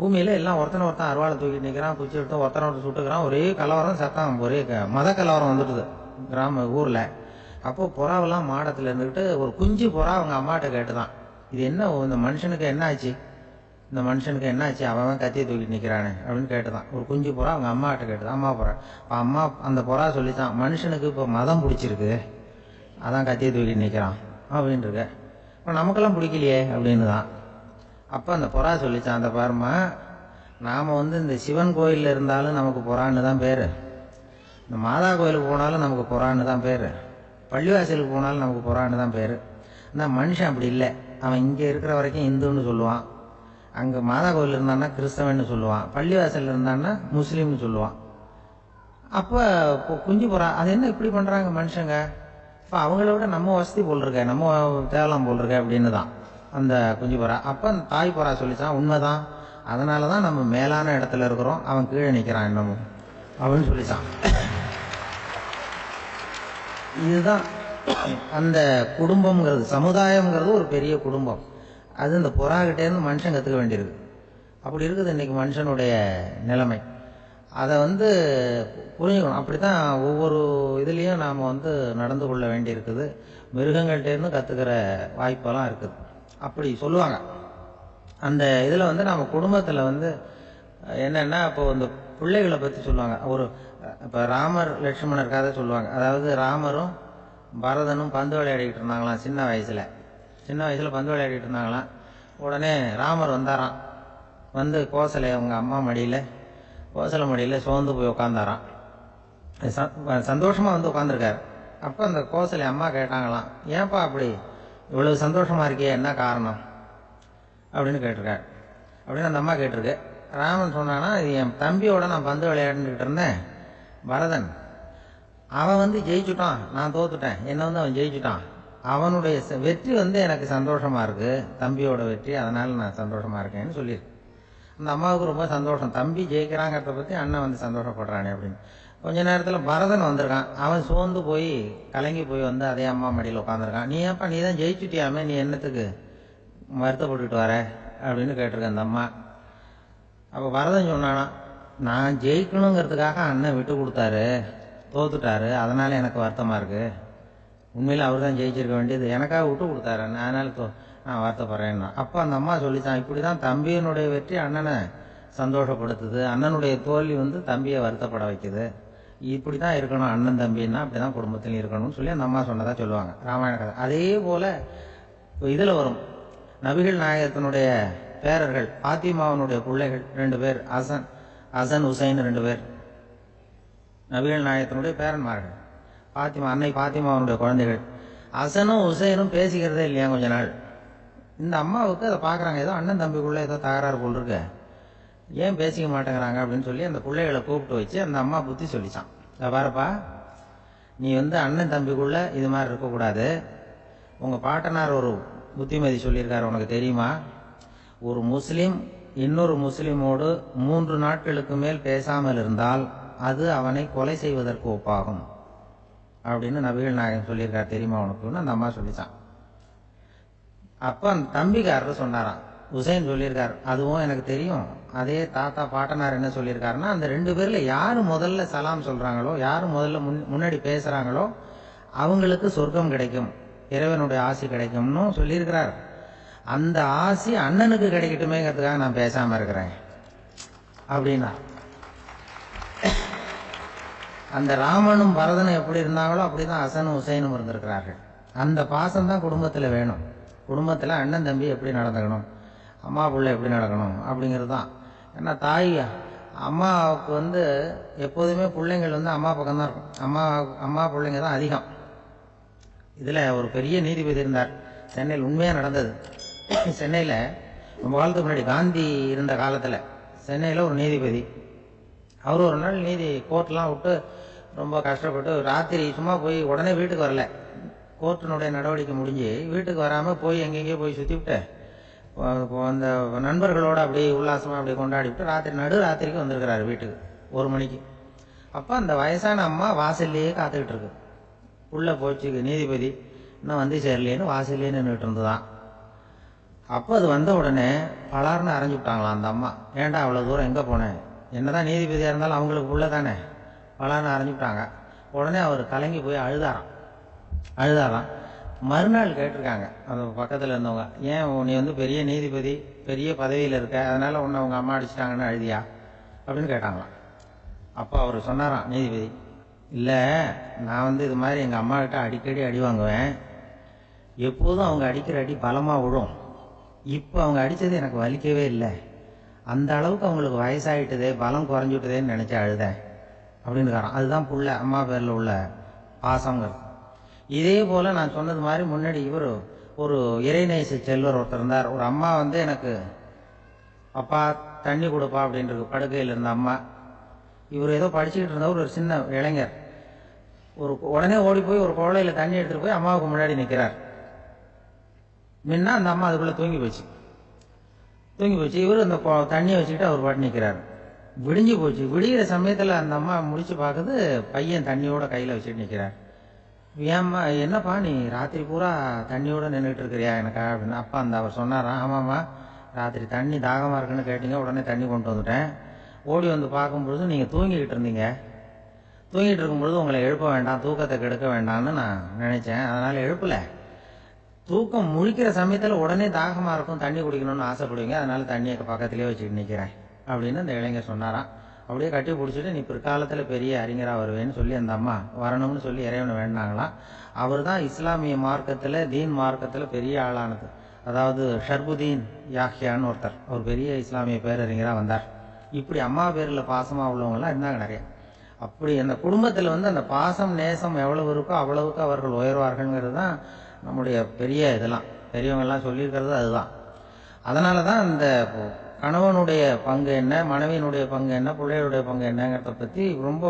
பூமியில் எல்லாம் ஒருத்தன் அருவாளை தூக்கிட்டு நிற்கிறான், குச்சி எடுத்து ஒருத்தனை சுட்டுக்கிறான். ஒரே கலவரம், சத்தம், ஒரே மத கலவரம் வந்துட்டுது ஊரில். அப்போ புறாவெல்லாம் மாடத்தில் இருந்துக்கிட்டு ஒரு குஞ்சு புறா அவங்க அம்மாட்ட கேட்டுதான், இது என்ன இந்த மனுஷனுக்கு என்ன ஆச்சு, இந்த மனுஷனுக்கு என்ன ஆச்சு, அவன் கத்தியை தூக்கிட்டு நிற்கிறானே அப்படின்னு கேட்டுதான். ஒரு குஞ்சு புறா அவங்க அம்மாட்ட கேட்டுதான். அம்மா புறா அம்மா அந்த புறா சொல்லித்தான், மனுஷனுக்கு இப்போ மதம் பிடிச்சிருக்கு, அதான் கத்தியை தூக்கிட்டு நிற்கிறான் அப்படின்ட்டு. இப்போ நமக்கெல்லாம் பிடிக்கலையே அப்படின்னு தான். அப்போ அந்த புறா சொல்லித்தான், அந்த பாருமா, நாம் வந்து இந்த சிவன் கோயிலில் இருந்தாலும் நமக்கு புறான்னு தான் பேர், இந்த மாதா கோயிலுக்கு போனாலும் நமக்கு புறான்னு தான் பேர், பள்ளிவாசலுக்கு போனாலும் நமக்கு புறான்னு தான் பேர். ஆனால் மனுஷன் அப்படி இல்லை. அவன் இங்கே இருக்கிற வரைக்கும் இந்துன்னு சொல்லுவான், அங்கே மாதா கோயில் இருந்தான்னா கிறிஸ்தவன்னு சொல்லுவான், பள்ளிவாசல் இருந்தான்னா முஸ்லீம்னு சொல்லுவான். அப்போ குஞ்சு புறா அது என்ன இப்படி பண்ணுறாங்க மனுஷங்க, இப்போ அவங்கள விட நம்ம வசதி போல் இருக்க, நம்ம தேவலாம் போல் இருக்க அப்படின்னு தான் அந்த குஞ்சு புறா. அப்போ அந்த தாய் புறா சொல்லிச்சான், உண்மைதான், அதனால தான் நம்ம மேலான இடத்துல இருக்கிறோம், அவன் கீழே நிற்கிறான் இன்னமும் அப்படின்னு சொல்லிச்சான். இதுதான் அந்த குடும்பம்ங்கிறது, சமுதாயம்ங்கிறது ஒரு பெரிய குடும்பம். அது இந்த புறாகிட்டேருந்து மனுஷன் கற்றுக்க வேண்டியிருக்கு. அப்படி இருக்குது இன்றைக்கி மனுஷனுடைய நிலைமை. அதை வந்து புரிஞ்சுக்கணும். அப்படி தான் ஒவ்வொரு இதுலேயும் நாம் வந்து நடந்து கொள்ள வேண்டியிருக்குது. மிருகங்கள்டேருந்து கற்றுக்கிற வாய்ப்பெல்லாம் இருக்குது. அப்படி சொல்லுவாங்க. அந்த இதில் வந்து நம்ம குடும்பத்தில் வந்து என்னென்னா, இப்போ இந்த பிள்ளைகளை பற்றி சொல்லுவாங்க. இப்போ ராமர் லட்சுமணர் கதை சொல்லுவாங்க. அதாவது ராமரும் பரதனும் பந்து விளையாடிக்கிட்டு இருந்தாங்களாம் சின்ன வயசில் பந்து விளையாடிட்டு இருந்தாங்களாம். உடனே ராமர் வந்தாராம். வந்து கோசலை அவங்க அம்மா கோசலை மடியில் சோர்ந்து போய் உட்காந்தாராம். சந்தோஷமாக வந்து உட்காந்துருக்காரு. அப்போ அந்த கோசலை அம்மா கேட்டாங்களாம், ஏன்ப்பா அப்படி இவ்வளவு சந்தோஷமாக இருக்கியே, என்ன காரணம் அப்படின்னு கேட்டிருக்காரு. அப்படின்னு அந்த அம்மா கேட்டிருக்கு. ராமன் சொன்னான்னா, இது என் தம்பியோட நான் பந்து விளையாண்டுக்கிட்டு இருந்தேன், பரதன், அவன் வந்து ஜெயிச்சுட்டான், நான் தோத்துட்டேன், என்னை வந்து அவன் ஜெயிச்சுட்டான், அவனுடைய வெற்றி வந்து எனக்கு சந்தோஷமாக இருக்குது, தம்பியோட வெற்றி, அதனால் நான் சந்தோஷமாக இருக்கேன்னு சொல்லியிருக்கு. அந்த அம்மாவுக்கு ரொம்ப சந்தோஷம், தம்பி ஜெயிக்கிறாங்கிறத பற்றி அண்ணன் வந்து சந்தோஷப்படுறானே அப்படின்னு. கொஞ்ச நேரத்தில் பரதன் வந்திருக்கான். அவன் சோர்ந்து போய் கலங்கி போய் வந்து அதே அம்மா மடியில் உட்காந்துருக்கான். நீ ஏப்பா நீ தான் ஜெயிச்சுட்டியாமே, நீ என்னத்துக்கு வருத்தப்பட்டுட்டு வர அப்படின்னு கேட்டிருக்கேன் அந்த அம்மா. அப்போ பரதன் சொன்னானா, நான் ஜெயிக்கணுங்கிறதுக்காக அண்ணன் விட்டு கொடுத்தாரு, தோத்துட்டாரு, அதனால எனக்கு வருத்தமாக இருக்குது, உண்மையில் அவர் தான் ஜெயிச்சிருக்க வேண்டியது, எனக்காக விட்டு கொடுத்தாரு, அதனால நான் வருத்தப்படுறேன்னா. அப்போ அந்த அம்மா சொல்லித்தான், இப்படி தான் தம்பியினுடைய வெற்றி அண்ணனை சந்தோஷப்படுத்துது, அண்ணனுடைய தோல்வி வந்து தம்பியை வருத்தப்பட வைக்குது, இப்படி தான் இருக்கணும் அண்ணன் தம்பின்னா, அப்படி தான் குடும்பத்தில் இருக்கணும்னு சொல்லி அந்த அம்மா சொன்னதாக சொல்லுவாங்க ராமாயண கதை. அதே போல் இதில் வரும், நபிகள் நாயகத்தினுடைய பேரர்கள் பாத்திமாவனுடைய பிள்ளைகள் 2 பேர், ஹசன் ஹுசைன் 2 பேர் நபிகள் நாயகத்தினுடைய பேரன்மார்கள். அன்னை பாத்திமாவனுடைய குழந்தைகள். ஹசனும் ஹுசைனும் பேசிக்கிறதே இல்லையா கொஞ்ச நாள். இந்த அம்மாவுக்கு அதை பார்க்குறாங்க, ஏதோ அண்ணன் தம்பிக்குள்ளே ஏதோ தகராறு போல் இருக்கு, ஏன் பேசிக்க மாட்டேங்கிறாங்க அப்படின்னு சொல்லி அந்த பிள்ளைகளை கூப்பிட்டு வச்சு அந்த அம்மா புத்தி சொல்லிச்சான். பாருப்பா, நீ வந்து அண்ணன் தம்பிக்குள்ளே இது மாதிரி இருக்கக்கூடாது, உங்கள் பாட்டனார் ஒரு புத்திமதி சொல்லியிருக்காரு, உனக்கு தெரியுமா, ஒரு முஸ்லீம் இன்னொரு முஸ்லீமோடு 3 நாட்களுக்கு மேல் பேசாமல் இருந்தால் அது அவனை கொலை செய்வதற்கு ஒப்பாகும் அப்படின்னு நபிகள் நாயகம் சொல்லியிருக்கார், தெரியுமா உனக்குன்னு அந்த அம்மா சொல்லிச்சான். அப்போ அந்த தம்பிக்காரர் சொன்னாராம், ஹுசைன் சொல்லியிருக்கார், அதுவும் எனக்கு தெரியும். அதே தாத்தா பாட்டனார் என்ன சொல்லியிருக்காருன்னா, அந்த 2 பேரில் யார் முதல்ல சலாம் சொல்கிறாங்களோ, யார் முதல்ல முன்னாடி பேசுகிறாங்களோ அவங்களுக்கு சொர்க்கம் கிடைக்கும், இறைவனுடைய ஆசி கிடைக்கும்னு சொல்லியிருக்கிறார். அந்த ஆசி அண்ணனுக்கு கிடைக்கட்டுமேங்கிறதுக்காக நான் பேசாம இருக்கிறேன் அப்படின்னா. அந்த ராமனும் பரதனும் எப்படி இருந்தாங்களோ அப்படிதான் ஹசனும் ஹுசைனும் இருந்திருக்கிறார்கள். அந்த பாசம் தான் குடும்பத்தில் வேணும். குடும்பத்தில் அண்ணன் தம்பி எப்படி நடந்துக்கணும், அம்மா பிள்ளை எப்படி நடக்கணும் அப்படிங்கிறது தான். ஏன்னா தாய் அம்மாவுக்கு எப்போதுமே பிள்ளைங்கள் அம்மா பக்கம் தான் இருக்கும். அம்மா பிள்ளைங்க தான் அதிகம். இதில் ஒரு பெரிய நீதிபதி இருந்தார் சென்னையில், உண்மையாக நடந்தது. சென்னையில் ரொம்ப காலத்துக்கு முன்னாடி காந்தி இருந்த காலத்தில் சென்னையில் ஒரு நீதிபதி, அவர் ஒரு நாள் கோர்ட்லாம் விட்டு ரொம்ப கஷ்டப்பட்டு ராத்திரி சும்மா போய் உடனே வீட்டுக்கு வரல. கோர்ட்டினுடைய நடவடிக்கை முடிஞ்சு வீட்டுக்கு வராமல் போய் எங்கெங்கேயோ போய் சுற்றி விட்டு அந்த நண்பர்களோடு அப்படியே உல்லாசமாக அப்படியே கொண்டாடி விட்டு நடுராத்திரிக்கு வந்திருக்கிறாரு வீட்டுக்கு 1 மணிக்கு. அப்போ அந்த வயசான அம்மா வாசல்லையே காத்துக்கிட்டு இருக்கு. உள்ளே போச்சு நீதிபதி இன்னும் வந்து சேரலேன்னு வாசல்லையே நின்றுட்டு இருந்துதான். அப்போ அது வந்த உடனே பலார்னு அரைஞ்சு விட்டாங்களாம் அந்த அம்மா. ஏன்டா அவ்வளோ தூரம் எங்கே போனேன், என்னதான் நீதிபதியாக இருந்தாலும் அவங்களுக்கு உள்ள தானே, பலார்னு அரைஞ்சு விட்டாங்க. உடனே அவர் கலங்கி போய் அழுதாராம். மறுநாள் கேட்டிருக்காங்க அந்த பக்கத்தில் இருந்தவங்க, ஏன் நீ பெரிய நீதிபதி, பெரிய பதவியில் இருக்க, அதனால உன்னை அவங்க அம்மா அடிச்சிட்டாங்கன்னு அழுதியா அப்படின்னு கேட்டாங்களாம். அப்போ அவர் சொன்னாராம் நீதிபதி, இல்லை நான் இது மாதிரி எங்கள் அம்மா கிட்ட அடிக்கடி அடி வாங்குவேன். எப்போதும் அவங்க அடிக்கிற அடி பலமாக விழும். இப்போ அவங்க அடித்தது எனக்கு வலிக்கவே இல்லை. அந்த அளவுக்கு அவங்களுக்கு வயசாகிட்டுதே, பலம் குறைஞ்சுட்டுதேன்னு நினச்சி அழுதேன் அப்படின்னு காரணம். அதுதான் புள்ள அம்மா பேரில் உள்ள பாசங்கிறது. இதே போல் நான் சொன்னது மாதிரி முன்னாடி ஒரு இறைநேச செல்வர் ஒருத்தர் இருந்தார். ஒரு அம்மா எனக்கு அப்பா தண்ணி கொடுப்பா அப்படின்றது படுக்கையில் இருந்த அம்மா. இவர் ஏதோ படிச்சுக்கிட்டு இருந்தவர், ஒரு சின்ன இளைஞர் உடனே ஓடி போய் ஒரு குவளையில் தண்ணி எடுத்துகிட்டு போய் அம்மாவுக்கு முன்னாடி நிற்கிறார். முன்னா அந்த அம்மா அதுக்குள்ளே தூங்கி போச்சு. இவர் அந்த தண்ணியை வச்சுக்கிட்டு அவர் பாட்டு நிற்கிறார். விடிஞ்சு போச்சு. விடிகிற சமயத்தில் அந்த அம்மா முடிச்சு பார்க்குது, பையன் தண்ணியோட கையில் வச்சுட்டு நிற்கிறார். ஏம்மா என்னப்பா நீ ராத்திரி பூரா தண்ணியோட நின்றுட்டு இருக்கிறியா எனக்கா அப்படின்னு. அப்பா அவர் சொன்னாராம், ஆமாம்மா ராத்திரி தண்ணி தாகமாக இருக்குன்னு கேட்டீங்க, உடனே தண்ணி கொண்டு வந்துட்டேன். ஓடி வந்து பார்க்கும்பொழுது நீங்கள் தூங்கிக்கிட்டு இருந்தீங்க. தூங்கிட்டு இருக்கும்பொழுது உங்களை எழுப்ப வேண்டாம், தூக்கத்தை கெடுக்க வேண்டாம்னு நான் நினைச்சேன், அதனால் எழுப்பலை. தூக்கம் முழிக்கிற சமயத்தில் உடனே தாகமாக இருக்கும், தண்ணி குடிக்கணும்னு ஆசைப்படுவீங்க, அதனால தண்ணியை பக்கத்துலேயே வச்சுக்கிட்டு நிற்கிறேன் அப்படின்னு அந்த இளைஞர் சொன்னாராம். அப்படியே கட்டி பிடிச்சிட்டு நீ பிற்காலத்தில் பெரிய அறிஞராக வருவேன்னு சொல்லி அந்த அம்மா வரணும்னு சொல்லி இறைவனை வேண்டாங்களாம். அவர் தான் இஸ்லாமிய மார்க்கத்தில், தீன் மார்க்கத்தில் பெரிய ஆளானது. அதாவது ஷர்புதீன் யாஹ்யான்னு ஒருத்தர், ஒரு பெரிய இஸ்லாமிய பேரறிஞராக வந்தார். இப்படி அம்மா பேரில் பாசமாக உள்ளவங்கலாம் இருந்தாங்க நிறைய. அப்படி அந்த குடும்பத்தில் அந்த பாசம் நேசம் எவ்வளவு இருக்கோ அவ்வளவுக்கு அவர்கள் உயர்வார்கள்ங்கிறது தான் நம்முடைய பெரிய இதெல்லாம் பெரியவங்கெல்லாம் சொல்லியிருக்கிறது அதுதான். அதனால தான் அந்த கணவனுடைய பங்கு என்ன, மனைவியினுடைய பங்கு என்ன, பிள்ளைகளுடைய பங்கு என்னங்கிறத பற்றி ரொம்ப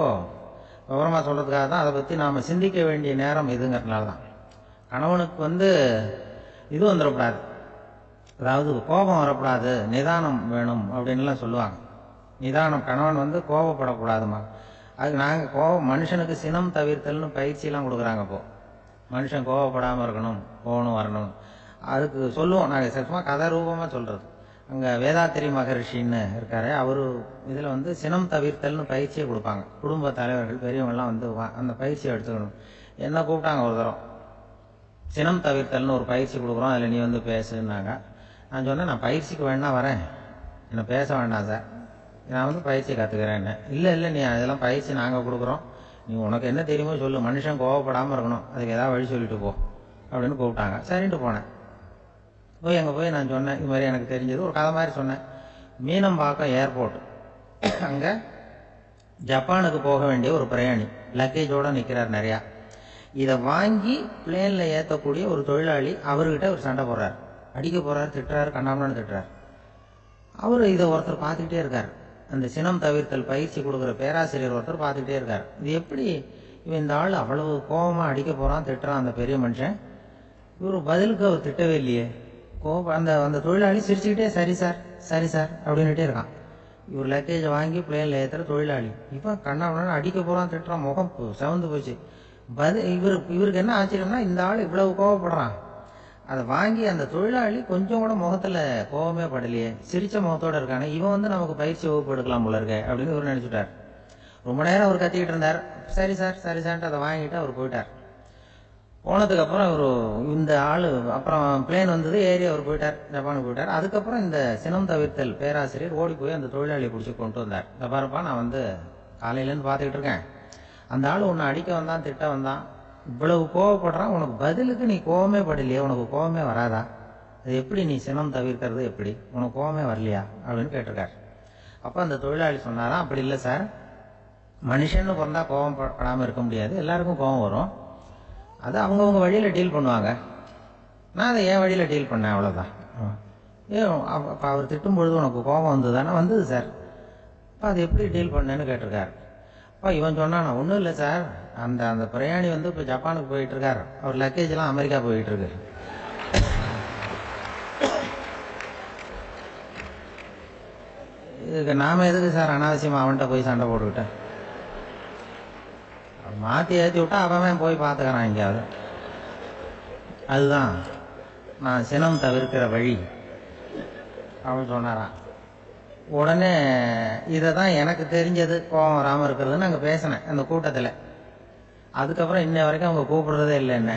விவரமாக சொல்கிறதுக்காக தான் அதை பற்றி நாம் சிந்திக்க வேண்டிய நேரம் இதுங்கிறதுனால தான். கணவனுக்கு இது வந்துடக்கூடாது, அதாவது கோபம் வரக்கூடாது, நிதானம் வேணும் அப்படின்லாம் சொல்லுவாங்க. நிதானம், கணவன் கோபப்படக்கூடாதுமா. அதுக்கு நாங்கள் மனுஷனுக்கு சினம் தவிர்த்தல்னு பயிற்சியெல்லாம் கொடுக்குறாங்க. இப்போது மனுஷன் கோபப்படாமல் இருக்கணும், போகணும் வரணும், அதுக்கு சொல்லுவோம் நாங்கள். சும்மா கதை ரூபமாக சொல்கிறது. அங்கே வேதாத்திரி மகரிஷின்னு இருக்காரு, அவர் இதில் சினம் தவிர்த்தல்னு பயிற்சியை கொடுப்பாங்க. குடும்ப தலைவர்கள் பெரியவங்கள்லாம் அந்த பயிற்சியை எடுத்துக்கணும். என்ன கூப்பிட்டாங்க ஒரு தரம், சினம் தவிர்த்தல்னு ஒரு பயிற்சி கொடுக்குறோம், அதில் நீ பேசுனாங்க. நான் சொன்னேன், நான் பயிற்சிக்கு வேணா வரேன், என்னை பேச வேண்டாம் சார், நான் பயிற்சி கற்றுக்கிறேன். இல்லை நீ அதெல்லாம் பயிற்சி நாங்கள் கொடுக்குறோம், நீ உனக்கு என்ன தெரியுமோ சொல்லு, மனுஷன் கோவப்படாமல் இருக்கணும், அதுக்கு ஏதாவது வழி சொல்லிட்டு போ அப்படின்னு கூப்பிட்டாங்க. சரின்ட்டு போனேன். அங்கே போய் நான் சொன்னேன், இது மாதிரி எனக்கு தெரிஞ்சது ஒரு கதை மாதிரி சொன்னேன். மீனம்பாக்கம் ஏர்போர்ட், அங்கே ஜப்பானுக்கு போக வேண்டிய ஒரு பிரயாணி லக்கேஜோடு நிற்கிறார் நிறையா. இதை வாங்கி பிளேனில் ஏற்றக்கூடிய ஒரு தொழிலாளி அவர்கிட்ட ஒரு சண்டை போடுறார், அடிக்க போகிறார், திட்டுறாரு, கண்ணாமண்ணு திட்டுறார். அவர் இதை ஒருத்தர் பார்த்துக்கிட்டே இருக்கார். அந்த சினம் தவிர்த்தல் பயிற்சி கொடுக்குற பேராசிரியர் ஒருத்தர் பார்த்துக்கிட்டே இருக்கார். இது எப்படி இந்த ஆள் அவ்வளவு கோபமாக அடிக்க போகிறான், திட்டுறான் அந்த பெரிய மனுஷன், இவர் பதிலுக்கு அவர் திட்டவே இல்லையே. அந்த தொழிலாளி சிரிச்சுக்கிட்டே சரி சார் அப்படின்னுட்டே இருக்கான். இவர் லக்கேஜை வாங்கி பிளேனில் ஏற்றுற தொழிலாளி இப்போ கண்ணாமண்ணு அடிக்க போகிறான், திட்டுறான், முகம் செவந்து போச்சு. இவருக்கு என்ன ஆச்சரியம்னா, இந்த ஆள் இவ்வளவு கோவப்படுறான், அதை வாங்கி அந்த தொழிலாளி கொஞ்சம் கூட முகத்தில் கோபமே படலையே, சிரிச்ச முகத்தோடு இருக்கானே, இவன் நமக்கு பயிற்சி வகுப்பு எடுக்கலாம் போல இருக்க அப்படின்னு இவர் நினச்சிட்டார். ரொம்ப நேரம் அவர் கத்திக்கிட்டு இருந்தார். சரி சார்ன்ட்டு அதை வாங்கிட்டு அவர் போயிட்டார். போனதுக்கு அப்புறம் ஒரு இந்த ஆளு அப்புறம் பிளேன் வந்தது, ஏறி அவர் போயிட்டார், ஜப்பானுக்கு போயிட்டார். அதுக்கப்புறம் இந்த சினம் தவிர்த்தல் பேராசிரியர் ஓடி போய் அந்த தொழிலாளியை பிடிச்சி கொண்டு வந்தார். இந்த பாருப்பா, நான் வந்து காலையிலேருந்து பார்த்துக்கிட்டு இருக்கேன், அந்த ஆள் உன்னை அடிக்க வந்தான், திட்ட வந்தான், இவ்வளவு கோவப்படுறான், உனக்கு பதிலுக்கு நீ கோவமே படலையே, உனக்கு கோவமே வராதா, அது எப்படி நீ சினம் தவிர்க்கிறது, எப்படி உனக்கு கோவமே வரலையா அப்படின்னு கேட்டிருக்காரு. அப்போ அந்த தொழிலாளி சொன்னாராம், அப்படி இல்லை சார், மனுஷன்னு பிறந்தா கோவம் படாமல் இருக்க முடியாது, எல்லாருக்கும் கோவம் வரும், அது அவங்கவுங்க வழியில் டீல் பண்ணுவாங்க, நான் அதை என் வழியில் டீல் பண்ணேன், அவ்வளோதான். அப்போ அவர் திட்டும் பொழுது உனக்கு கோபம் வந்தது தானே? வந்தது சார். அப்போ அது எப்படி டீல் பண்ணேன்னு கேட்டிருக்காரு. அப்போ இவன் சொன்னான், ஒன்றும் இல்லை சார், அந்த அந்த பிரயாணி வந்து இப்போ ஜப்பானுக்கு போயிட்டுருக்கார், அவர் லக்கேஜெலாம் அமெரிக்கா போயிட்டுருக்கு. இதுக்கு நாம் எதுக்கு சார் அனாவசியமாக அவன்கிட்ட போய் சண்டை போட்டுக்கிட்டேன்? மாற்றி ஏற்றி விட்டா அவன் போய் பார்த்துக்கிறான் எங்கேயாவது. அதுதான் நான் சினம் தவிர்க்கிற வழி அப்படின்னு சொன்னாரான். உடனே இதை தான் எனக்கு தெரிஞ்சது கோபம் வராமல் இருக்கிறதுன்னு அங்கே பேசினேன் அந்த கூட்டத்தில். அதுக்கப்புறம் இன்ன வரைக்கும் அவங்க கூப்பிடுறதே இல்லை என்ன.